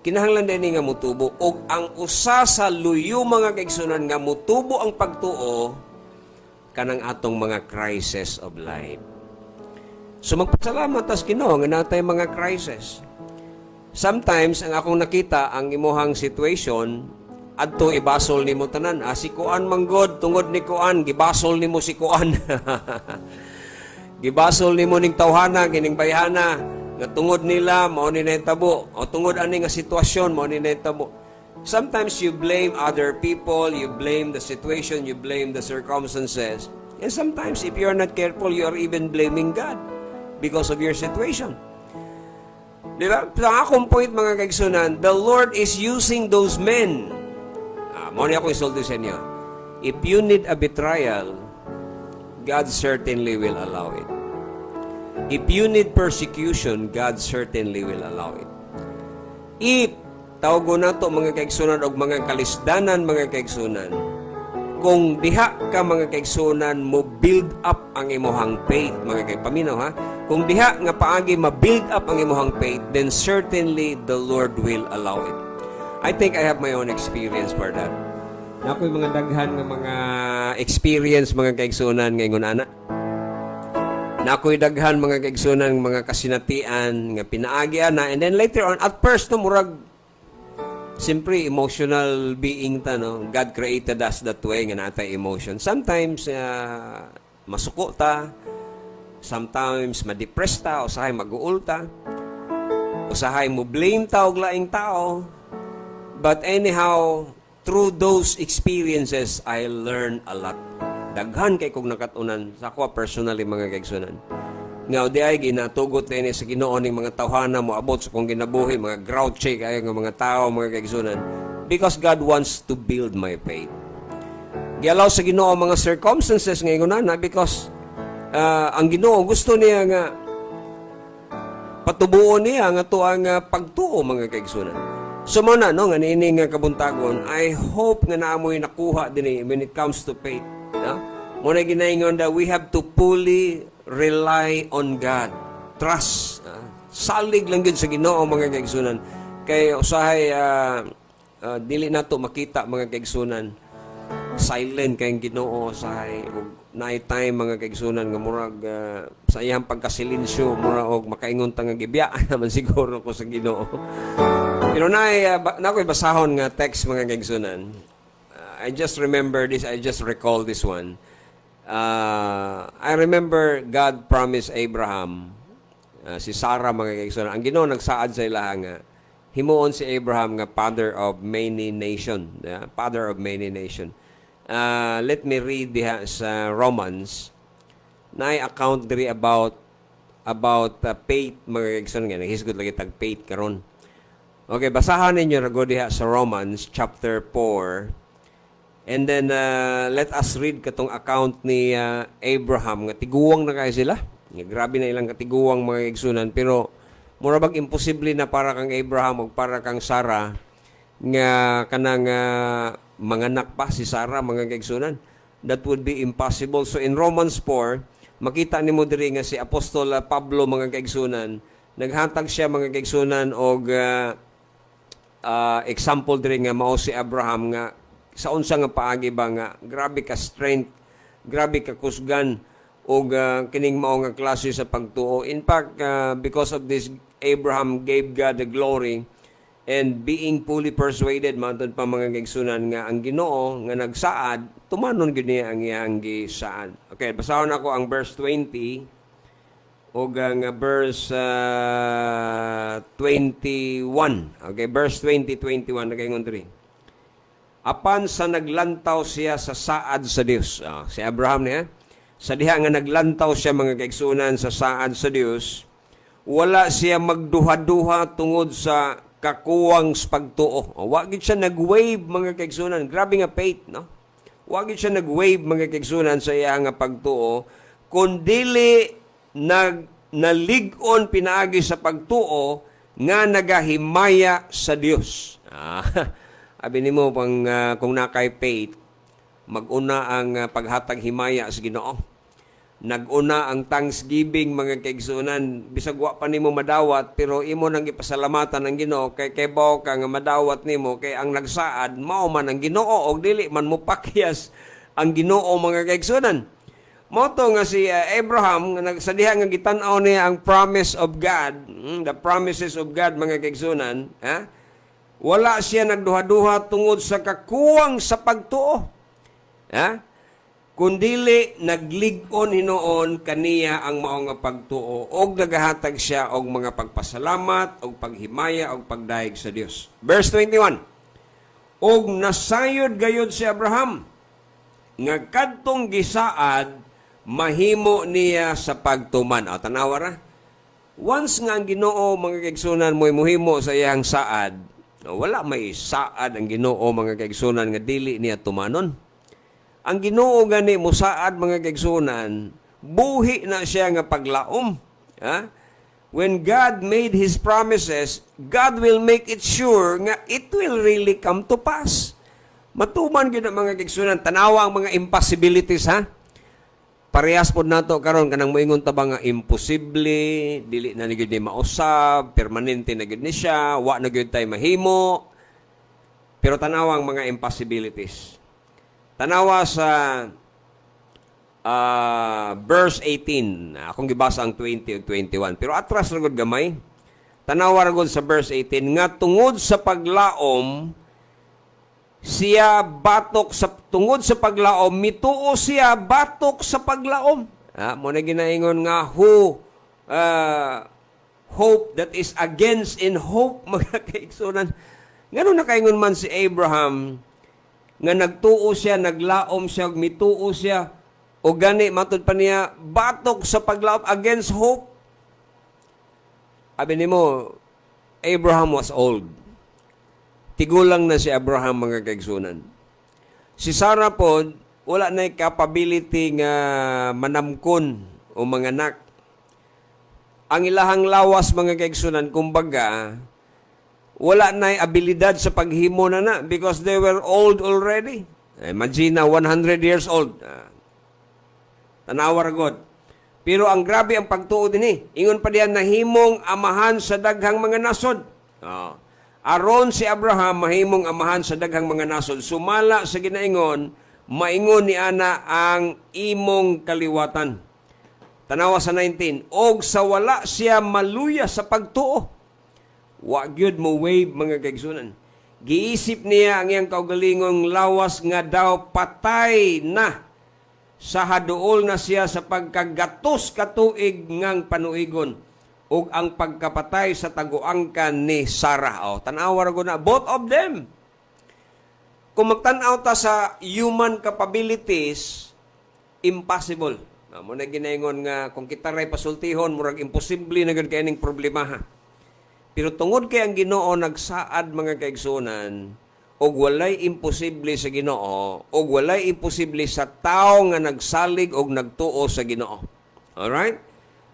kinahanglan din nga mutubo. O ang usa sa luyo, mga kaigsunan, nga mutubo ang pagtuo kanang atong mga crisis of life. So magpasalamat tas Ginoo nga natay mga crisis. Sometimes ang akong nakita ang imuhang situation adto ibasol nimo tanan. Si Kuan manggod tungod ni Kuan gibasol nimo si Kuan. Gibasol nimo ning tawhana kining bayhana nga tungod nila mao ni nahitabo o tungod ani nga sitwasyon mao ni nahitabo. Sometimes you blame other people, you blame the situation, you blame the circumstances. And sometimes, if you are not careful, you are even blaming God because of your situation. Di ba? Sa akong point, mga kaigsunan, the Lord is using those men. Muna ako isulti sa inyo. If you need a betrayal, God certainly will allow it. If you need persecution, God certainly will allow it. If tawgo na to, mga kaigsunan, o mga kalisdanan, mga kaigsunan, kung diha ka, mga kaigsunan, mo build up ang imuhang faith, mga kaigpaminaw, ha? Kung diha nga paagi ma-build up ang imuhang faith, then certainly the Lord will allow it. I think I have my own experience for that. Nakoy mga daghan nga mga experience, mga kaigsunan, ngayon ana. Nakoy daghan, mga kaigsunan, mga kasinatian nga pinaagi ana, and then later on, at first, no, murag siyempre, emotional being ta, no? God created us that way, nga natay emotion. Sometimes, masuko ta. Sometimes, ma-depress ta. Usahay mag-uul ta. Usahay mo blame ta og laing tao. But anyhow, through those experiences, I learned a lot. Daghan kay kong nakatunan sa ako personally, mga kaigsunan. Nga di ay ginatugot na sa Ginoo ning mga tawhana mo abot sa kong ginabuhi, mga grouchy kayo ng mga tao, mga kaigsunan. Because God wants to build my faith. Gialaw sa Ginoo mga circumstances ngayon na because ang Ginoo gusto niya nga patubuon niya nga to ang pagtuo, mga kaigsunan. So muna, no, nga niining kabuntagon, I hope nga naamoy nakuha din when it comes to faith. No? Muna ginaingon that we have to fully rely on God. Trust. Salig lang yun sa Ginoo mga kaigsunan. Kay usahay dili nato makita mga kaigsunan. Silent kayong Ginoo usahay ug night time mga kaigsunan nga murag sa iyang pagkasilinsyo murag og makaingon ta nga gibiyaan naman siguro ko sa Ginoo. Pero nakoy basahon nga text mga kaigsunan. I just remember this, I just recall this one. I remember God promised Abraham, si Sarah mga kaigsunan, ang Ginoo nagsaad sa ilaha nga himuon si Abraham nga father of many nation, father of many nation. Let me read diha sa Romans na account diri about faith mga kaigsunan nga hisgot lagi tag faith karon. Okay, basahan ninyo rago diha sa Romans chapter 4. And then, let us read katong account ni Abraham. Nga tiguwang na kayo sila. Grabe na ilang katiguwang mga igsunan. Pero, murabag imposible na para kang Abraham o para kang Sarah nga kanang manganak pa si Sarah mga kaigsunan. That would be impossible. So, in Romans 4, makita ni mo diri nga si Apostol Pablo mga kaigsunan. Naghatag siya mga kaigsunan og example diri nga mao si Abraham nga sa unsa nga paagi ba nga grabe ka strength, grabe ka kusgan og kining mao nga klase sa pagtuo. In fact, because of this, Abraham gave God the glory and being fully persuaded matod pa mga kaigsunan nga ang Ginoo nga nagsaad tumanon gyud niya ang iyang gisaad. Okay, basahon ako ang verse 20 og ang verse 21. Okay, verse 20-21 nagaingon diri. Apan sa naglantaw siya sa saad sa Dios. Si Abraham niya, sa diha nga naglantaw siya mga kaigsunan sa saad sa Dios, wala siya magduha-duha tungod sa kakuwang pagtuo. Wa gid siya nag-wave mga kaigsunan. Grabe nga faith, no? Wa gid siya nag-wave mga kaigsunan sa iya nga pagtuo, kundili nalig-on pinaagi sa pagtuo nga nagahimaya sa Dios. Abi nimo pang kung nakay faith, maguna ang paghatag himaya sa Ginoo. Naguna ang thanksgiving mga kaigsunan, bisag wa pa nimo madawat pero imo nang ipasalamatan ang Ginoo kay bawo ka nga madawat nimo kay ang nagsaad mao man ang Ginoo og dili man mo pakyas ang Ginoo mga kaigsunan. Mao to nga si Abraham nga sa diha nga gitan-aw niya ang promise of God, the promises of God mga kaigsunan, wala siya nagduha-duha tungod sa kakuwang sa pagtuo. Kundili naglig-on hinoon kaniya ang mao nga pagtuo og nagahatag siya og mga pagpasalamat og paghimaya og pagdaig sa Dios. Verse 21. Og nasayod gayud si Abraham nga kadtong gisaad mahimo niya sa pagtuman. Tanawa ra. Once nga ang Ginoo mga kaigsunan mo'y muhimo sa iyang saad, wala may saad ang Ginoo mga kaigsunan nga dili niya tumanon. Ang Ginoo gani mo saad mga kaigsunan, buhi na siya nga paglaom. When God made His promises, God will make it sure nga it will really come to pass. Matuman gyud mga kaigsunan, tanawa ang mga impossibilities Parehas pod nato karon kanang moingon ta ba nga imposible, dili na gyud ni mausab, permanente na gyud ni siya, wa na gyud tay mahimo. Pero tanawa ang mga impossibilities. Tanawa sa verse 18. Akong gibasa ang 20 ug 21. Pero atras ra gud gamay. Tanawa ra gud sa verse 18 nga tungod sa paglaom siya batok sa tungod sa paglaom, mituo siya batok sa paglaom. Mo na ginaingon nga hope that is against in hope mga kaigsunan. Ngano na kaingon man si Abraham nga nagtuo siya, naglaom siya, mituo siya o gani matud pa niya batok sa paglaom against hope. Abi nimo Abraham was old. Tigulang na si Abraham mga kaigsunan. Si Sarah po, wala na capability nga manamkon o manganak. Ang ilahang lawas mga kaigsunan, kumbaga, wala na abilidad sa paghimo na because they were old already. Imagine na 100 years old. Tanawar God. Pero ang grabe ang pagtuo din ingon pa diyan nahimong amahan sa daghang mga nasod. Aron si Abraham mahimong amahan sa daghang mga nasod. Sumala sa ginaingon, maingon ni ana ang imong kaliwatan. Tanawa sa 19, og sa wala siya maluya sa pagtuo. Wa gyud mo wave mga kaigsunan. Giisip niya ang iyang kaugalingong lawas nga daw patay na sa haduol na siya sa pagkagatos katuig ngang panuigon ug ang pagkapatay sa taguangkan ni Sarah. Tanawa ra na both of them. Kung magtan-aw ta sa human capabilities, impossible. Mo na ginaingon nga kung kita ray pasultihon murag imposible na gud kay ning problema. Pero tungod kay ang Ginoo nagsaad mga kaigsunan, og walay imposible sa Ginoo, og walay imposible sa tawo nga nagsalig og nagtuo sa Ginoo. Alright?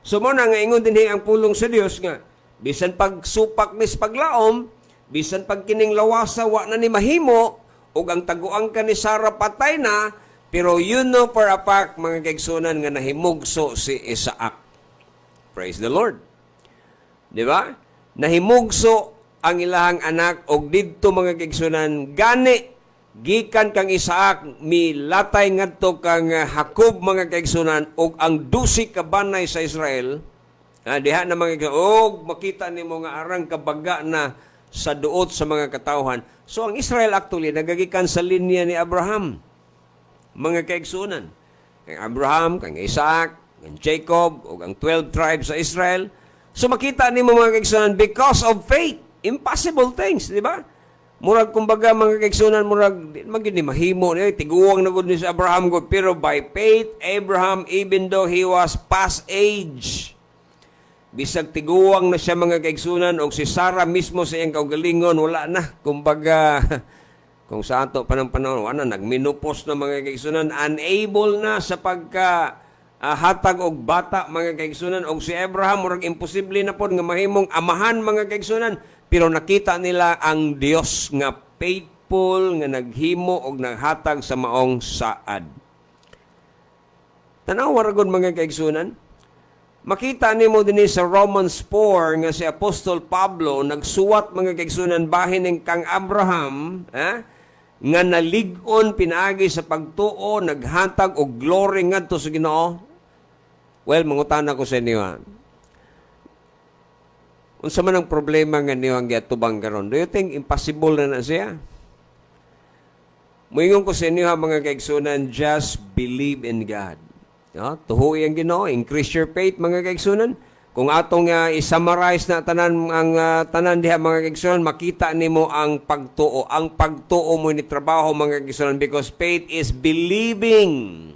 So mo na nga ingon dinhi ang pulong sa Dios nga bisan pagsupak nis paglaom, bisan pagkining lawasa wa na ni mahimo, og ang taguangkan ni Sarah patay na, pero you know for a fact mga kaigsunan nga nahimugso si Isaac. Praise the Lord. Di ba? Nahimugso ang ilahang anak og didto mga kaigsunan gani gikan kang Isaac milatay ngadto kang Jacob mga kaigsunan og ang 12 ka banay sa Israel diha na mga og makita nimo nga arang kabaga na sa duot sa mga katawhan. So ang Israel actually nagagikan sa linya ni Abraham mga kaigsunan. Kang Abraham, kang Isaac, kang Jacob ug ang 12 tribes sa Israel. So makita nimo mga kaigsunan because of faith. Impossible things, di ba? Murag kumbaga mga kaigsunan, murag magin ni mahimo ni tiguwang na gud ni si Abraham gud, pero by faith Abraham even though he was past age, bisag tiguwang na siya mga kaigsunan, og si Sarah mismo sa iyang kaugalingon wala na kumbaga kung sa ato panahon wala nagmenopause na mga kaigsunan, unable na sa pagka hatag og bata mga kaigsunan, og si Abraham murag imposible na pod nga mahimong amahan mga kaigsunan. Pero nakita nila ang Dios nga faithful, nga naghimo og naghatag sa maong saad. Tanawa ra gud mga kaigsunan. Makita nimo dinhi sa Romans 4 nga si Apostol Pablo nagsuwat mga kaigsunan bahin ning kang Abraham, nga nalig-on pinaagi sa pagtuo, naghatag og glory ngadto sa Ginoo. Well, mangutana ko sa inyo. Unsa man ang problema nga niyo ang giatubang karon? Do you think impossible na siya? Moingon ko sa inyo mga kaigsunan, just believe in God. Tuhoy ang Ginoo, increase your faith mga kaigsunan. Kung atong i-summarize na tanan ang tanan diha mga kaigsunan, makita nimo ang pagtuo. Ang pagtuo mo ni trabaho mga kaigsunan because faith is believing.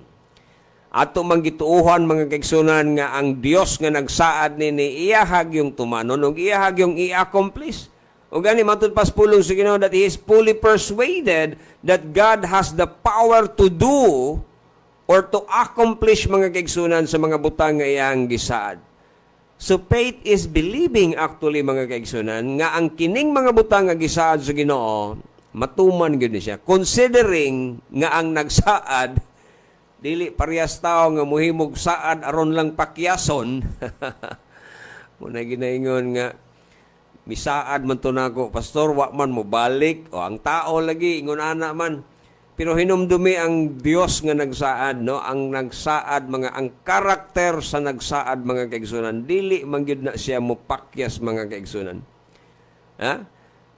Ato mang gituuhan mga kaigsunan nga ang Dios nga nagsaad ni iyahag yung tumanon ug iyahag yung i-accomplish. O gani matud pas pulong sa Ginoo that he is fully persuaded that God has the power to do or to accomplish mga kaigsunan sa mga butang nga iyang gisaad. So faith is believing actually mga kaigsunan nga ang kining mga butang nga gisaad sa Ginoo matuman gyud siya considering nga ang nagsaad dili parehas tao nga muhimog saad aron lang pakyason. Muna ginaingon nga misaad man to nako pastor wa man mo balik o ang tao lagi ingon ana man. Pero hinumdumi ang Dios nga nagsaad no, ang nagsaad mga ang karakter sa nagsaad mga kaigsunan dili man gyud na siya mopakyas mga kaigsunan.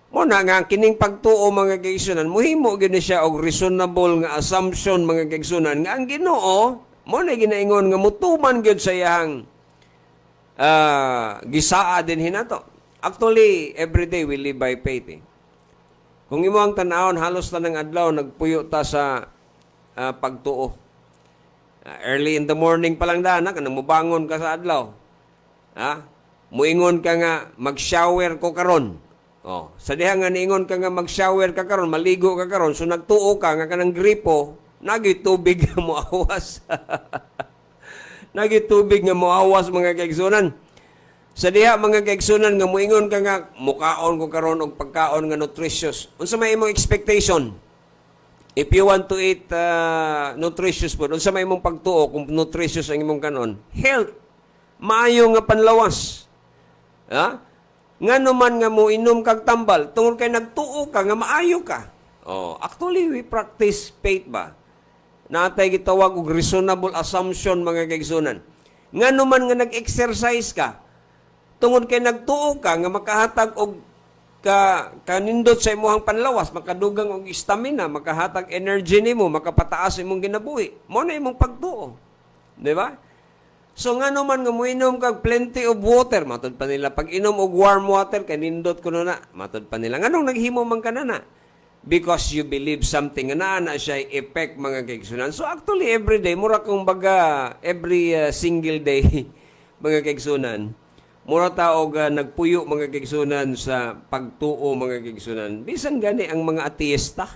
Muna nga kining pagtuo mga kaigsunan muhimo gyud siya og reasonable nga assumption mga kaigsunan nga ang Ginoo mo na ginaingon nga mutuman gyud sa iyang gisaad din hinato. Actually every day we live by faith. Kung imo ang tan-awon halos tanang adlaw nagpuyo ta sa pagtuo. Early in the morning pa lang dana kanang mobangon ka sa adlaw. Muingon ka nga mag-shower ko karon. Sa diha nga niingon ka nga mag-shower ka karon, maligo ka karon, so nagtuo ka nga kanang gripo, nagi tubig nga moawas. Nagi tubig nga moawas mga kaigsunan. Sa diha mga kaigsunan nga moingon ka nga mukaon ko karon og pagkaon nga nutritious. Unsa may imong expectation? If you want to eat nutritious food, unsa may imong pagtuo kung nutritious ang imong kanon? Health. Maayo nga panlawas. Ha? Ngano man nga mo inom kag tambal, tungod kay nagtuo ka nga maayo ka. Oh, actually we practice faith ba? Natay gitawag og reasonable assumption mga kaigsunan. Ngano man nga nag-exercise ka, tungod kay nagtuo ka nga makahatag og kanindot sa imuhang panlawas, makadugang og stamina, makahatag energy nimo, makapataas imong ginabuhi. Mo na imong pagtuo. Di ba? So ngano man nga moinom kag plenty of water, matud pa nila pag inom og warm water kay nindot kuno na, matud pa nila. Nganong naghimo man kanana? Because you believe something na siya effect mga kaigsunan. So actually every day mura kung baga every single day mga kaigsunan. Mura taog nagpuyo mga kaigsunan sa pagtuo mga kaigsunan. Bisan gani ang mga ateista.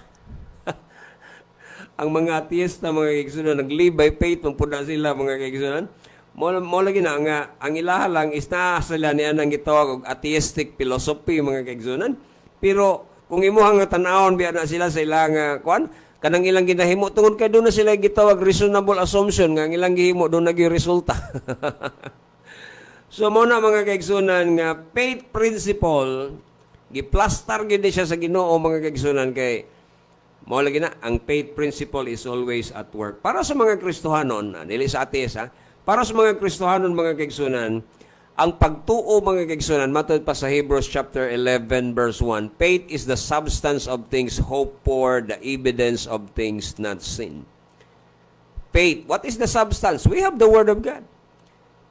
Ang mga ateista mga kaigsunan nag-live by faith pud sila mga kaigsunan. Mo lagi na nga ang ilaha lang is na sila ni anang gitawag og atheistic philosophy mga kaigsunan. Pero kung imuhang tan-awon biya na sila sa ilang kuan kanang ilang ginahimo tungod kay doon na sila gitawag reasonable assumption nga ang ilang gihimo doon nagi resulta. So mo na mga kaigsunan nga faith principle giplastar gid siya sa Ginoo mga kaigsunan kay mo lagi na ang faith principle is always at work. Para sa mga Kristohanon, dili sa ateis para sa mga Kristohanon mga kaigsunan, ang pagtuo mga kaigsunan matud pa sa Hebrews chapter 11 verse 1, faith is the substance of things hoped for, the evidence of things not seen. Faith, what is the substance? We have the word of God.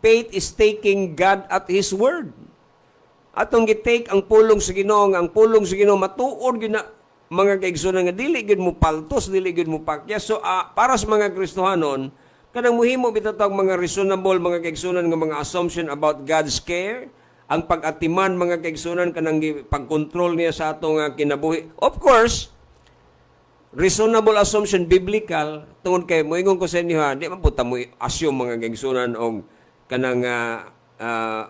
Faith is taking God at His word. Atong gitake ang pulong sa Ginoo, ang pulong sa Ginoo matuod gyud na mga kaigsunan nga dili gyud mo paltos, dili gyud mo pakya. So para sa mga Kristohanon, kanang muhimo bitatag mga reasonable mga kaigsunan nga mga assumption about God's care, ang pag-atiman mga kaigsunan kanang pag-control niya sa atong kinabuhi. Of course, reasonable assumption biblical tungod kay moingon ko sa inyo di man puta mo assume mga kaigsunan og kanang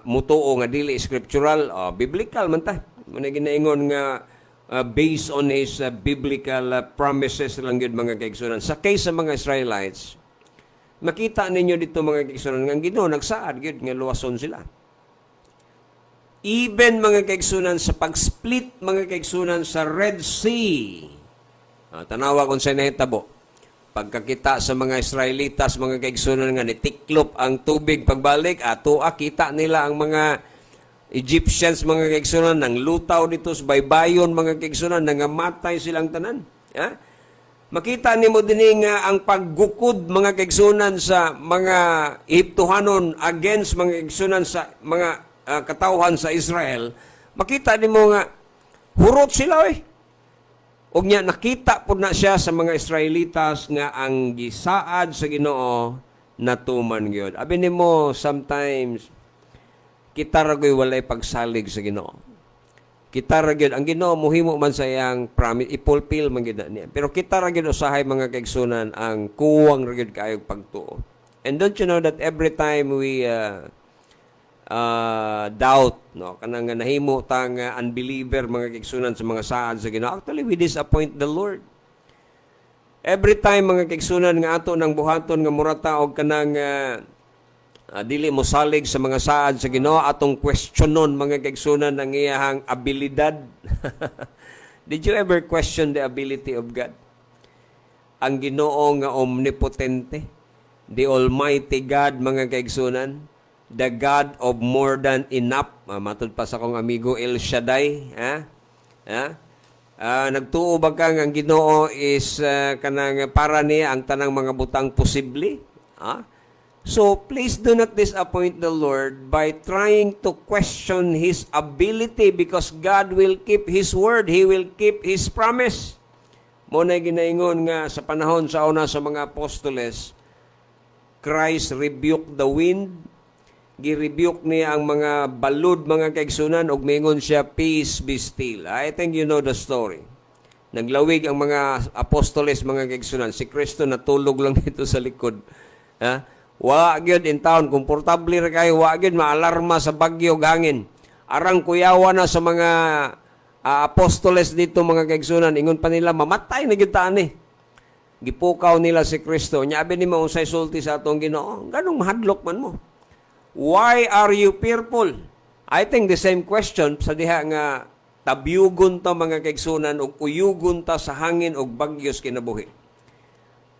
mutuo nga dili scriptural, biblical man ta. Muna ginaingon nga based on his biblical promises lang gyud mga kaigsunan. Sa case sa mga Israelites, makita ninyo dito mga kaigsunan nga Ginoo nagsaad gyud nga luwason sila. Even mga kaigsunan sa pag-split mga kaigsunan sa Red Sea. Tanawa kung sa nahitabo. Pagkakita sa mga Israelitas, mga kaigsunan nga nitiklop ang tubig pagbalik, kita nila ang mga Egyptians, mga kaigsunan, nang lutaw dito sa baybayon, mga kaigsunan, nangamatay silang tanan. Makita nimo din nga ang paggukod, mga kaigsunan, sa mga Ehiptohanon against mga kaigsunan sa mga katawhan sa Israel. Makita nimo nga, hurot sila Og nya nakita po na siya sa mga Israelitas nga ang gisaad sa Ginoo natuman gyud. Abi nimo sometimes kita ragoy walay pagsalig sa Ginoo. Kita ra gyud ang Ginoo mohimo man sa iyang promise ipulpil man gyud niya. Pero kita ra gyud usahay mga kaigsunan ang kuwang ra gyud kaayo pagtuo. And don't you know that every time we doubt, no, kanang nahimo tang unbeliever mga kaigsunan sa mga saad sa Ginoo, actually we disappoint the Lord. Every time mga kaigsunan nga ato nang buhaton nga murata og kanang dili mo salig sa mga saad sa Ginoo, atong questionon mga kaigsunan ang iyang abilidad. Did you ever question the ability of God? Ang Ginoo nga omnipotente, the Almighty God mga kaigsunan, the God of more than enough. Matod pa sa kong amigo El Shaddai. Nagtuo ba kang ang Ginoo is kanang para niya ang tanang mga butang posible? So, please do not disappoint the Lord by trying to question His ability because God will keep His word. He will keep His promise. Muna ginaingon nga sa panahon sa una sa mga apostoles, Christ rebuked the wind, gi-rebuke niya ang mga balud mga kaigsunan ug mingon siya, peace be still. I think you know the story. Naglawig ang mga apostoles mga kaigsunan. Si Kristo natulog lang dito sa likod. Wa gyud in town, komportable ra kayo, wa gyud maalarma sa bagyo ug hangin. Arang kuyawa na sa mga apostoles dito mga kaigsunan, ingon pa nila mamatay na gyud ta ani. gipukaw nila si Kristo. Nya abi nimo unsay sulti sa atong Ginoo? Ganong mahadlok man mo. Why are you fearful? I think the same question sa diha nga tabyugon ta mga kaigsunan ug uyugon ta sa hangin ug bagyos kinabuhi.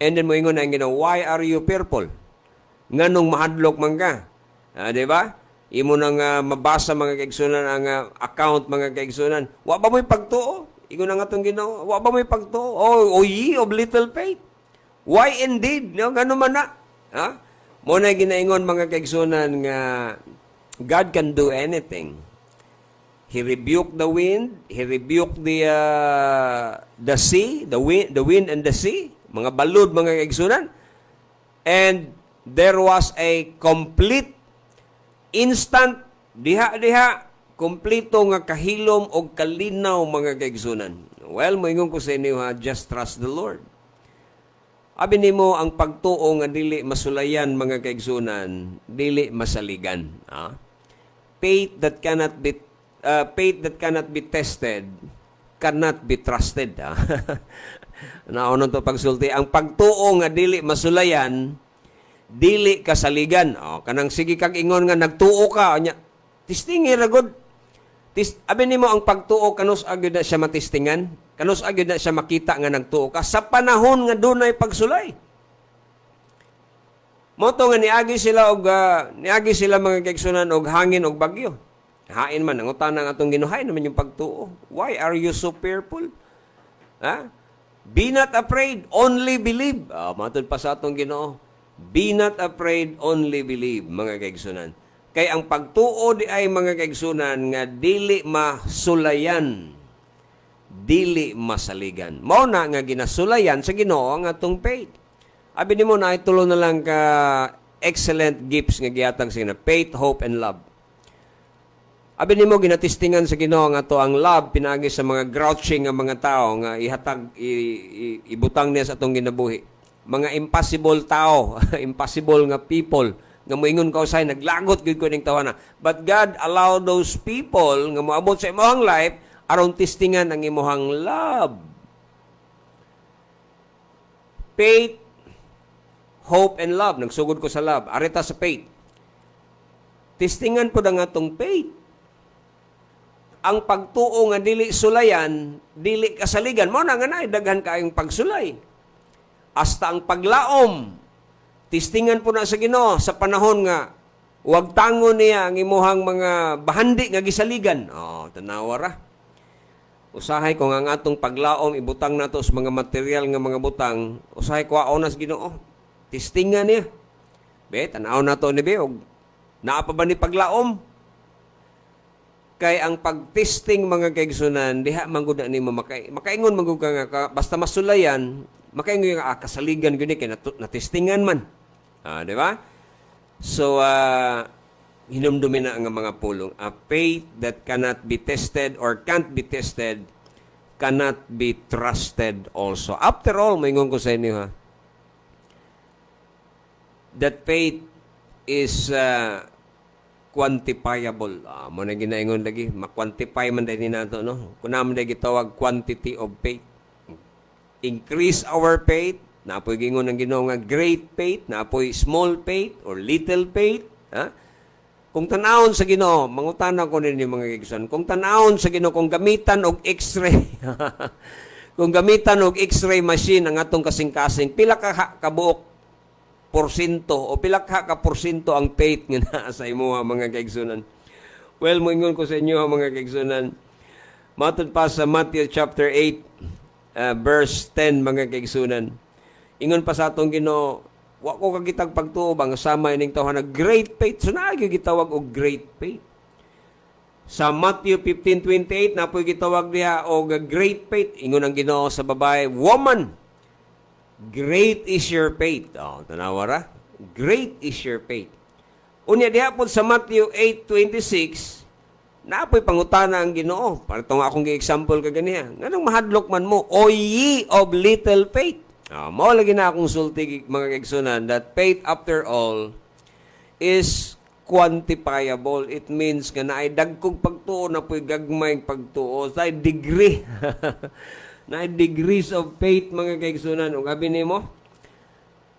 And then mo ingon ang Ginoo, why are you fearful? Nganong mahadlok man ka? Di ba? Imo nang mabasa mga kaigsunan ang account mga kaigsunan. Wa ba mo'y pagtuo? Ingon na nga itong Ginoo. Wa ba mo'y pagtuo? O ye of little faith. Why indeed? No? Gano man na? Ha? Mo na ginaingon mga kaigsunan nga God can do anything. He rebuked the wind. He rebuked the sea, the wind and the sea. Mga balud mga kaigsunan. And there was a complete instant, diha, kompleto nga kahilom o kalinaw mga kaigsunan. Well, moingon ko sa inyo ha, just trust the Lord. Abi nimo ang pagtuo nga dili masulayan mga kaigsunan, dili masaligan. Faith that cannot be tested cannot be trusted. Naon to pagsulti, ang pagtuo nga dili masulayan, dili kasaligan. Kanang sige kag ingon nga nagtuo ka nya. Tistingi ra gud. Abi nimo ang pagtuo kanus agud na siya matistingan, kanus agud na siya makita nga nagtuo ka sa panahon nga dunay pagsulay. Moto nga niagi sila mga kaigsunan og hangin og bagyo. Hain man ang utana nga atong ginuhay naman yung pagtuo. Why are you so fearful? Be not afraid, only believe. Matod pa sa atong Ginoo. Be not afraid, only believe, mga kaigsunan. Kay ang pagtuo di ay mga kaigsunan nga dili masulayan, dili masaligan. Mao na nga ginasulayan sa Ginoo ang atong faith. Abi nimo na itulo na lang ka excellent gifts nga gihatag sa faith, hope, and love. Abi nimo ginatistingan sa Ginoo nga to ang love pinaagi sa mga grouching nga mga tao nga ihatag ibutang niya sa atong ginabuhi. Mga impossible tao, impossible nga people, nga moingon ka usay, naglagot gud ko ning tawana. But God allowed those people nga moabot sa imong life aron testingan ang imong love. Faith, hope, and love. Nagsugod ko sa love. Arita sa faith. Testingan po ang atong faith. Ang pagtuo nga dili sulayan, dili kasaligan. Mo na nga na, daghan kayong pagsulay. Hasta ang paglaom, tistingan po na sa Ginoo sa panahon nga huwag tango niya ang imuhang mga bahandi nga gisaligan. Tanawa ra. Usahay ko nga ang atong paglaom, ibutang nato sa mga material nga mga butang, usahay ko aonas Ginoo. Tistingan niya. Tanaw nato ni og naa pa ba ni paglaom? Kay ang pagtesting mga kaigsunan, diha manggod na nimo makaingon manggod ka nga basta masulayan, makaingon nga kasaligan guni kay natestingan man. Di ba? So hinumdumi na ang mga pulong. A faith that cannot be tested or can't be tested cannot be trusted also. After all, maingon ko sa inyo that faith is quantifiable. Mo na ginaingon lagi, ma-quantify man din nato, no? Kuna man din gitawag quantity of faith. Increase our faith, napoy gingon ang Ginoo nga great faith, napoy small faith or little faith, Kung tanawon sa Ginoo, mangutana ko ninyo mga kaigsunan, kung tanawon sa Ginoo, kung gamitan og X-ray, kung gamitan og X-ray machine ang atong kasing-kasing, pila ka kabuok porsyento o pila ka porsyento ang faith nga naa sa imuha mga kaigsunan. Well, moingon ko sa inyo mga kaigsunan, matod pa sa Matthew chapter 8, verse 10 mga kaigsunan. Ingon pa sa atong Ginoo, wa ko kagitag pagtuo bang sama ining tawhan na great faith. So naagi gitawag og great faith. Sa Matthew 15:28 napoy gitawag diha og great faith. Ingon ang Ginoo sa babae, woman, great is your faith. Tanawa ra. Great is your faith. Unya diha pod sa Matthew 8:26, napoy pangutana ang Ginoo. Para tong akong gi-example kaganiha. Nganong mahadlok man mo, o ye of little faith. Mao lagi na akong sulti mga kaigsunan that faith after all is quantifiable. It means nga naay dagkog pagtuo na po'y gagmay pagtuo. Sa degree. Na degrees of faith mga kaigsunan. Ug abi nimo,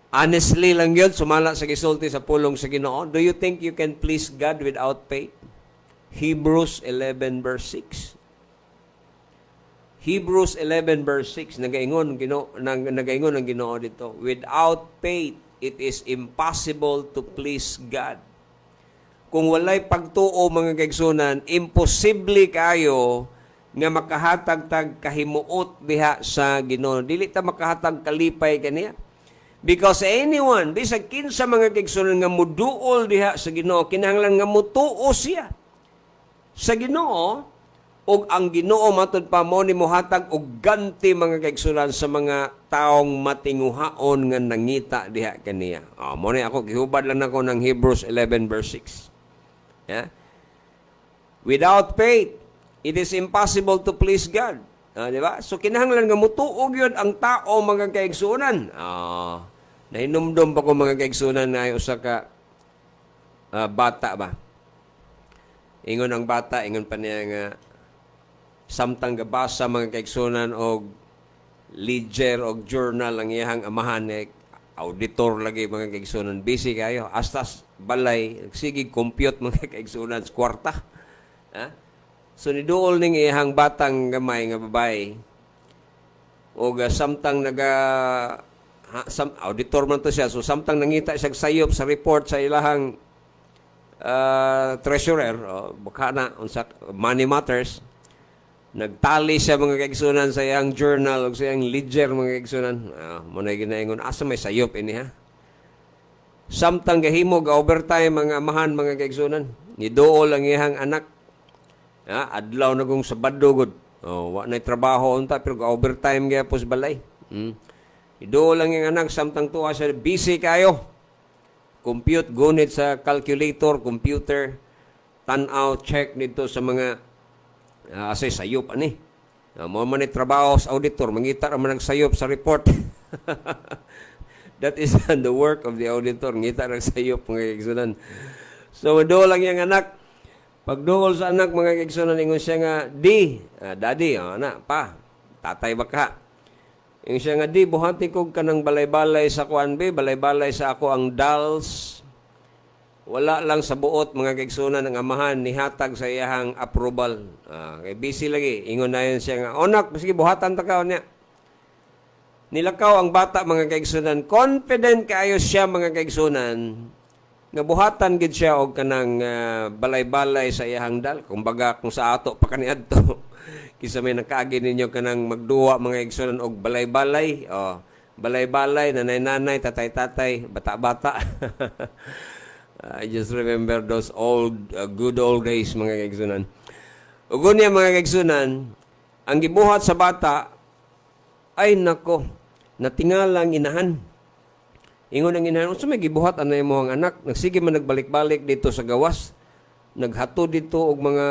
honestly lang yun, sumala sa gisulti sa pulong sa Ginoo. Do you think you can please God without faith? Hebrews 11 verse 6. Hebrews 11 verse 6 nagaingon ang Ginoo dito. Without faith, it is impossible to please God. Kung walay pagtuo mga kaigsunan, imposible kayo nga makahatag-tag kahimuot diha sa Ginoo. Dili ta makahatag kalipay kaniya. Because anyone, bisag kinsa mga kaigsunan nga muduol diha sa Ginoo, kinahanglan nga mutuo siya sa Ginoo, ug ang Ginoo matud pa mo ni mohatag og ganti mga kaigsunan sa mga taong matinguhaon nga nangita diha kaniya. Mo ni ako gihubad lang nako ng Hebrews 11 verse 6. Yeah? Without faith, it is impossible to please God. Di ba? So, kinahanglan nga mutuog yun ang tao mga kaigsunan. Nahinumdum pa ko mga kaigsunan na usa ka bata ba? Ingon ang bata, ingon pa niya nga samtang gabasa mga kaigsunan og ledger og journal ang iyahang amahan auditor lagi mga kaigsunan. Busy kayo. Astas balay, sige compute mga kaigsunan sa kwarta. So niduol ning ihang batang gamay nga babae o samtang auditor man to siya, so samtang nangita siya sayop sa report sa ilahang treasurer baka na unsa money matters, nagtali siya mga kaigsunan sa iyang journal o sa iyang ledger mga kaigsunan. Mo na ginaingon asa may sayop ini ha. Samtang gahimo ga overtime mga amahan mga kaigsunan, niduol ang iyang anak. Adlaw na kung Sabado gud. Wa na trabaho unta pero overtime gyapon sa balay. Ido lang yung anak samtang tuwa siya busy kayo. Compute gunit sa calculator, computer, tan-aw check dito sa mga asay sayop ani. Mo man ni trabaho sa auditor, mangita ra man nagsayop sa report. That is the work of the auditor, ngita ra sayop mga kaigsunan. So ido lang yung anak. Pagduol sa anak mga kaigsunan, ingon siya nga, daddy, anak, pa, tatay baka. Ingon siya nga, buhati ko ka ng balay-balay sa kuan, balay-balay sa ako ang dolls. Wala lang sa buot mga kaigsunan ng amahan, nihatag sa iyahang approval. Kay busy lagi, ingon na yun siya nga, onak, sige, buhatan ta ka niya. Nilakaw ang bata mga kaigsunan, confident kayo siya mga kaigsunan, nga buhatan gid siya og kanang balay-balay sa iyang dal. Kumbaga kung sa ato pa kaniadto kisa may nakaagi ninyo kanang magduwa mga igsunan og balay-balay. Balay-balay, nanay-nanay, tatay-tatay, bata-bata. I just remember those good old days mga igsunan. Ug unya mga igsunan, ang gibuhat sa bata ay nako, natingalang inahan. Ingon ang inahan, so may gibuhat anay mo ang anak. Nagsige man nagbalik-balik dito sa gawas. Naghato dito og mga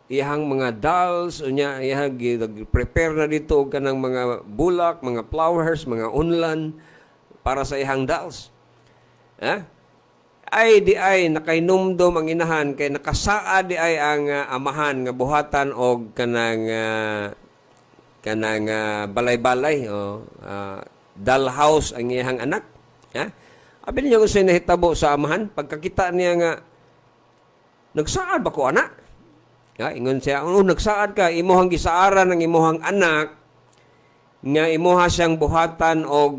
iyahang mga dolls. Unya, iyahang prepare na dito og kanang mga bulak, mga flowers, mga unlan para sa iyahang dolls. Ay nakainumdom ang inahan kay nakasaa di ay ang amahan nga buhatan og kanang balay-balay dollhouse ang iyahang anak. Abi niya kung sa'yo nahitabo sa amahan, pagkakita niya nga, nagsaad ba ko anak? Ingon siya, nagsaad ka, imuhang gisaaran ng imuhang anak, nga imuha siyang buhatan o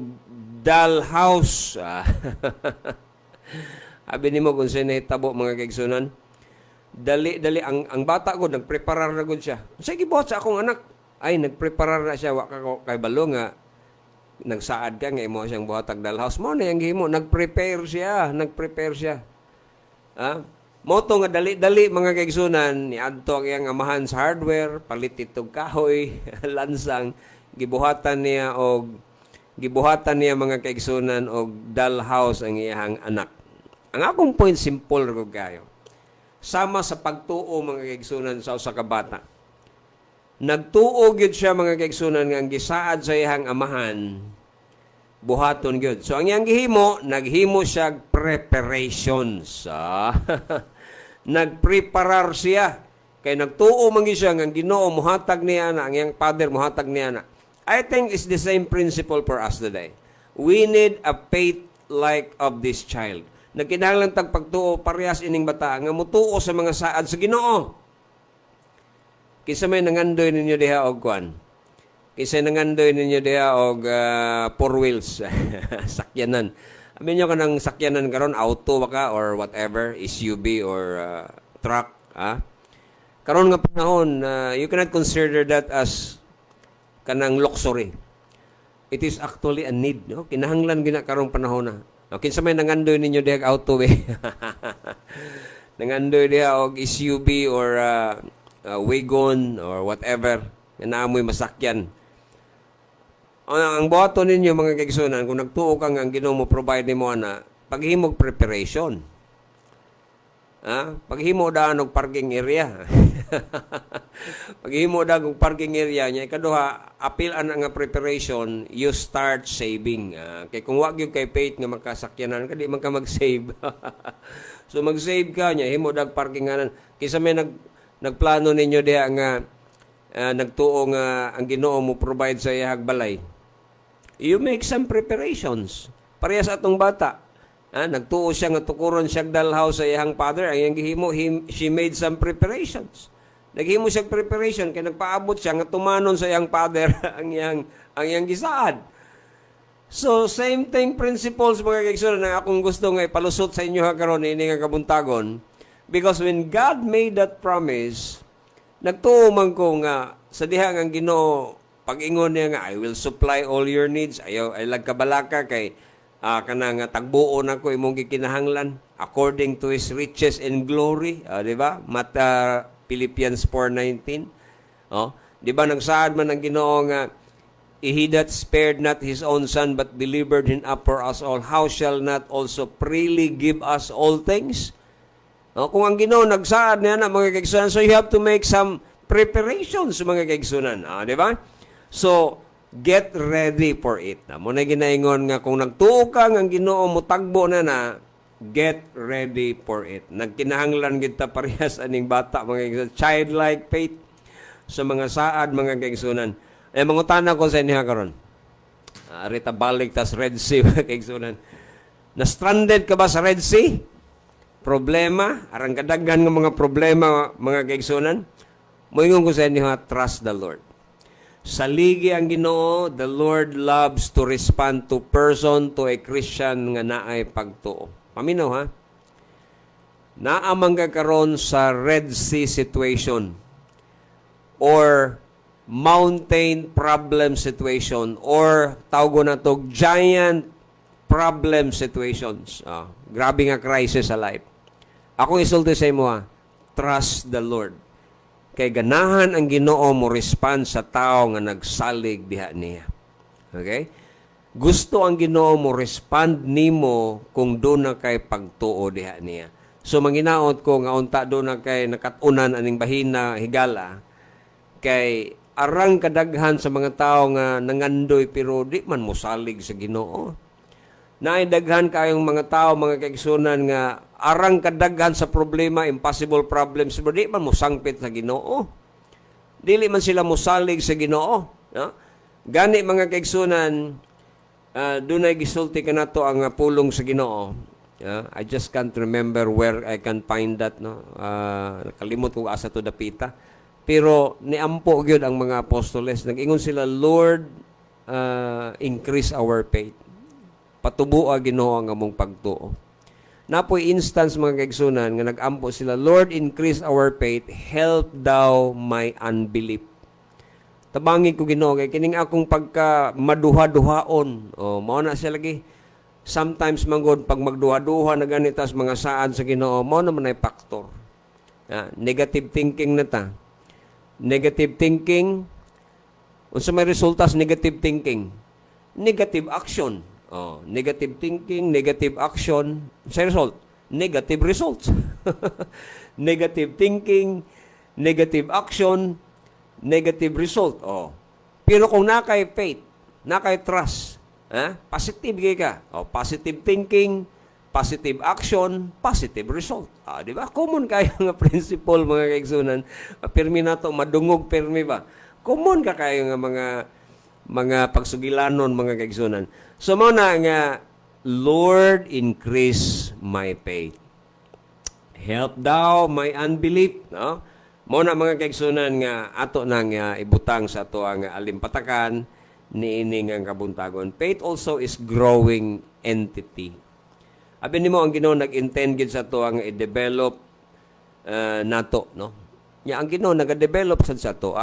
dollhouse. Abi niyo kung sa'yo nahitabo mga kaigsunan, dali, ang bata ko, nagpreparar na gud siya. Sige, buhat sa akong anak. Ay, nagpreparar na siya, waka ko kay balo nga, nagsaad ka nga imo siyang buhatag dollhouse mo na yang gihimo, nagprepare siya. Mo to nga dali-dali mga kaigsunan, niadto ang iyang amahan sa hardware, palit itong kahoy, lansang, gibuhatan niya mga kaigsunan og dollhouse ang iyang anak. Ang akong point simple ra kayo. Sama sa pagtuo mga kaigsunan sa usa ka bata. Nagtuo gyud siya mga kaigsunan nga ang gisaad sa iyang amahan buhaton gyud. So ang iyang gihimo, naghimo siya preparations. Nagpreparar siya kay nagtuo man gyud siya nga Ginoo muhatag niya na, ang iyang father muhatag niya na I think it's the same principle for us today. We need a faith like of this child. Nagkinahanglan tag pagtuo parehas ining bata nga mutuo sa mga saad sa Ginoo. Kisa may nangandoy ninyo diha og kwan. Kisa nangandoy ninyo diha og four wheels sakyanan. Amin nyo kanang sakyanan karon auto baka or whatever, SUV or truck, karon nga panahon, you cannot consider that as kanang luxury. It is actually a need, no? Kinahanglan gina karong panahon na. Kinsa may nangandoy ninyo diha auto nangandoy diha og SUV or wagon or whatever na naamoy masakyan. Ang buhaton ninyo mga kaigsunan, kung nagtuo ka nga ang Ginoo mo provide nimo ana, paghimog preparation. Paghimo da og parking area. Paghimo da og parking area nya ikaduha, apil ana nga preparation, you start saving. Kay kung wa gyud kay faith nga makasakyanan ka di man ka mag-save. So mag-save ka nya himo dag parkinganan. Kisa may nagplano ninyo diha nga nagtuo nga ang Ginoo mo provide sa iyang balay. You make some preparations. Parehas atong bata. Nagtuo siya nga tukuron siya dalhaw sa iyang father. Ang iyang gihimo, she made some preparations. Naghimo siya preparation kaya nagpaabot siya nga tumanon sa iyang father ang iyang gisaad. So, same thing principles mga kaigsunan na akong gusto nga ipalusot sa inyo karon ini nga kabuntagon. Because when God made that promise, nagtuo man ko nga sa diha ang Ginoo pag-ingon niya nga I will supply all your needs. Ayaw ay lagkabalaka kay kanang tagbuo na ko imong gikinahanglan according to His riches and glory, di ba? Mata Philippians 4:19. Di ba nagsaad man ang Ginoo nga He that spared not His own Son but delivered Him up for us all, how shall not also freely give us all things? Kung ang Ginoo nagsaad niya na mga kaigsunan, so you have to make some preparations mga kaigsunan, di ba? So get ready for it. Muna ginaingon nga kung nagtuo ka ang Ginoo mo tagbo na get ready for it. Nagkinahanglan kita parehas aning bata mga kaigsunan, childlike faith sa mga saad mga kaigsunan. Mangutana ko sa inyo karon. Arita balik tas Red Sea mga kaigsunan. Na-stranded ka ba sa Red Sea? Problema, arang kadaghan ng mga problema mga kaigsunan. Moingon ko sa inyo trust the Lord. Saligi ang Ginoo, the Lord loves to respond to person, to a Christian nga naay pagtuo. Paminaw ha? Naamang ka karon sa Red Sea situation or mountain problem situation or tawgo na to giant problem situations. Grabe nga crisis sa life. Akong isulti sa imo trust the Lord. Kay ganahan ang Ginoo mo respond sa tao nga nagsalig diha niya. Okay? Gusto ang Ginoo mo respond nimo kung doon na kay pagtuo diha niya. So manginaot ko nga unta doon na kay nakatunan aning bahina higala kay arang kadaghan sa mga tao nga nangandoy pero di man mosalig sa Ginoo. Naay daghan kayong mga tao mga kaigsunan nga arang kadaghan sa problema, impossible problems, pero di man musangpit sa Ginoo. Dili man sila mosalig sa Ginoo. No? Gani mga kaigsunan, dunay gisulti ka nato ang pulong sa Ginoo. I just can't remember where I can find that. No? Nakalimot ko asa to dapita. Pero niampo gyud ang mga apostoles. Nag-ingon sila, Lord, increase our faith. Patubo ang Ginoo ang among pagtuo. Napoy instance mga kaigsunan nga nag-ampo sila, Lord, increase our faith, help thou my unbelief. Tabangin ko Ginoo kay kining akong pagka maduha-duhaon. Mao na siya lagi. Sometimes manggod pag magduha-duha na ganitas mga saad sa Ginoo, mao naman ay factor. Negative thinking na ta. Negative thinking, unsa may resultas negative thinking? Negative action. Negative thinking, negative action, sa result, negative results. Negative thinking, negative action, negative result. Pero kung nakay faith, nakay trust, positive ka. Positive thinking, positive action, positive result. Di ba? Common kayo nga principle mga kaigsunan. Permi na to, madungog permi ba? Common ka kayo nga mga pagsugilanon mga kaigsunan. So mo na nga, Lord, increase my faith. Help thou my unbelief, no? Mo na mga kaigsunan nga ato nang ibutang sa ato ang alimpatakan niini nga kabuntagon. Faith also is growing entity. Abi nimo ang Ginoo nag-intend gid sa ato ang i-develop nato, no? Nya ang Ginoo nag-develop sad sa ato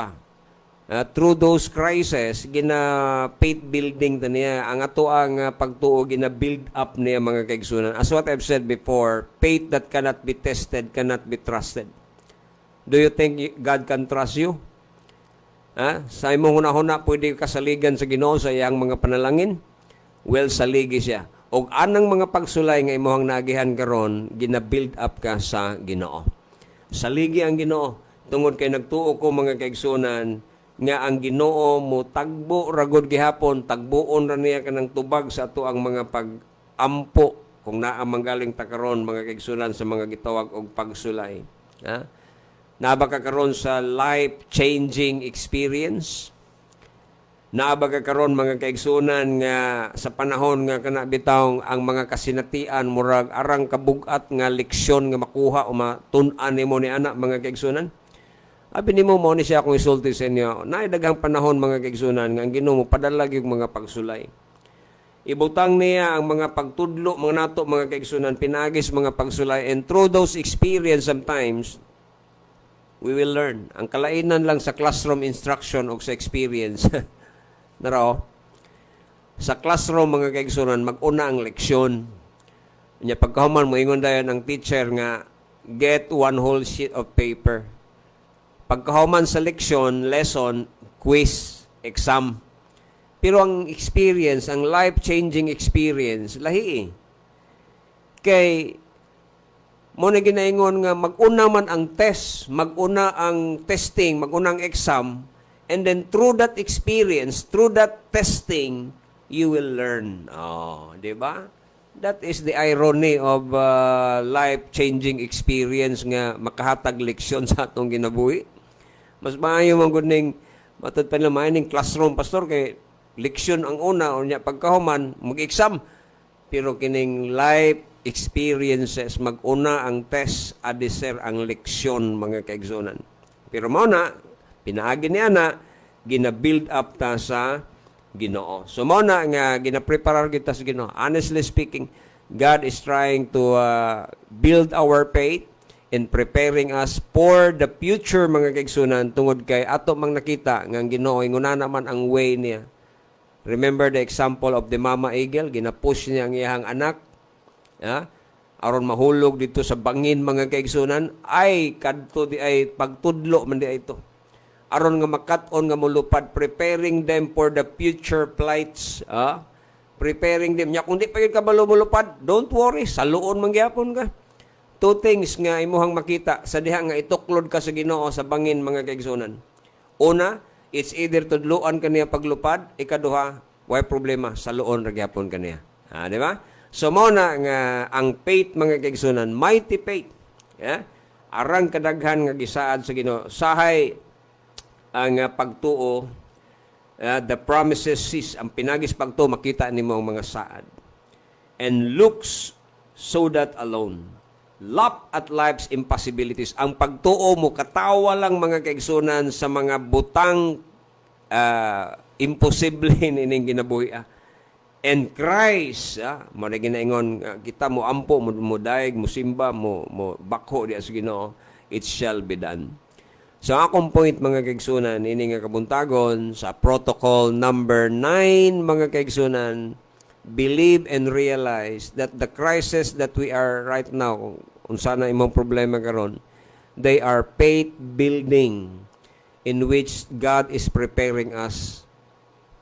through those crises gina faith building ta niya ang ato ang pagtuo gina build up niya mga kaigsunan. As what I've said before, faith that cannot be tested cannot be trusted. Do you think God can trust you? Sa imong hunahuna pwede kasaligan sa Ginoo sa iyang mga panalangin? Well, saligi siya. Og anang mga pagsulay nga imong nagihan karon gina-build up ka sa Ginoo. Saligi ang Ginoo tungod kay nagtuo ko mga kaigsunan nga ang Ginoo mo tagbo ragod gihapon, tagbuon ra niya kanang tubag sa ato ang mga pag-ampo kung naa manggaling ta karon mga kaigsunan sa mga gitawag og pagsulay. Naaba ka karon sa life-changing experience. Naaba ka karon mga kaigsunan nga sa panahon nga kana bitawng ang mga kasinatian murag arang kabugat nga leksyon nga makuha o matun-an nimo ni ana mga kaigsunan. Abi nimo mo ni siya akong isulti sa inyo. Naay daghang panahon mga kaigsunan nga ang Ginoo mo padala gyud mga pagsulay. Ibutang niya ang mga pagtudlo mga nato mga kaigsunan pinagis mga pagsulay, and through those experience sometimes we will learn. Ang kalainan lang sa classroom instruction o sa experience. Naro, sa classroom mga kaigsunan mag-una ang leksyon. Nya pagkahuman mo ingon dayon ang teacher nga get one whole sheet of paper. Pagkahuman sa leksyon, lesson, quiz, exam. Pero ang experience, ang life-changing experience, lahi. Kay mo na ginaingon nga mag-una man ang test, mag-una ang testing, mag-una ang exam, and then through that experience, through that testing, you will learn. Di ba? That is the irony of life-changing experience nga makahatag leksyon sa atong ginabuhi. Mas maayo man gud ning matod pa nila ning classroom pastor kay leksyon ang una o nya pagkahuman mag-exam, pero kining life experiences mag-una ang test adiser ang leksyon mga kaigsunan. Pero mao na pinaagi niya na gina-build up ta sa Ginoo. So mao na nga gina-prepare kita sa Ginoo. Honestly speaking, God is trying to build our faith in preparing us for the future mga kaigsunan tungod kay ato mang nakita nga ang Ginoo inguna naman ang way niya. Remember the example of the mama eagle, gina-push niya ang iyang anak aron mahulog dito sa bangin mga kaigsunan, ay kadto di ay pagtudlo man di ay ito. Aron nga makat-on nga mulupad, preparing them for the future flights. Preparing them. Nya kung di pa yun ka malupad, don't worry, saluon man gyapon ka. Two things nga imuhang makita sa diha nga ituklod ka sa Ginoo sa bangin mga kaigsunan. Una, it's either tudloan kaniya paglupad, ikaduha, way problema, saluon ra gyapon kaniya. Di ba? So mo na nga ang faith mga kaigsunan, mighty faith. Arang kadaghan nga gisaad sa Ginoo. Sahay ang pagtuo, the promises sis, ang pinagis pagtuo makita nimo ang mga saad. And looks so that alone. Laugh at life's impossibilities. Ang pagtuo mo, katawa lang mga kaigsunan sa mga butang imposible nining ginabuhi. And Christ, mo na ginaingon, kita mo ampo, mo daig, mo simba, mo bakho di as Ginoo, it shall be done. So akong point mga kaigsunan, ini nga kabuntagon sa protocol number 9 mga kaigsunan, believe and realize that the crisis that we are right now, kung sana imong problema karon, they are faith building in which God is preparing us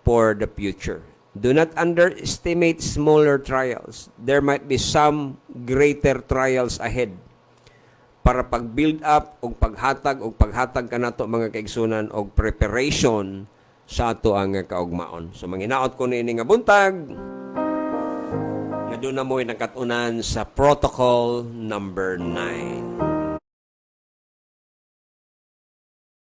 for the future. Do not underestimate smaller trials. There might be some greater trials ahead para pag-build up o paghatag kanato mga kaigsunan og preparation sa ato ang kaugmaon. So manginaot ko niini nga buntag nga doon na mo'y nakatunan sa protocol number 9.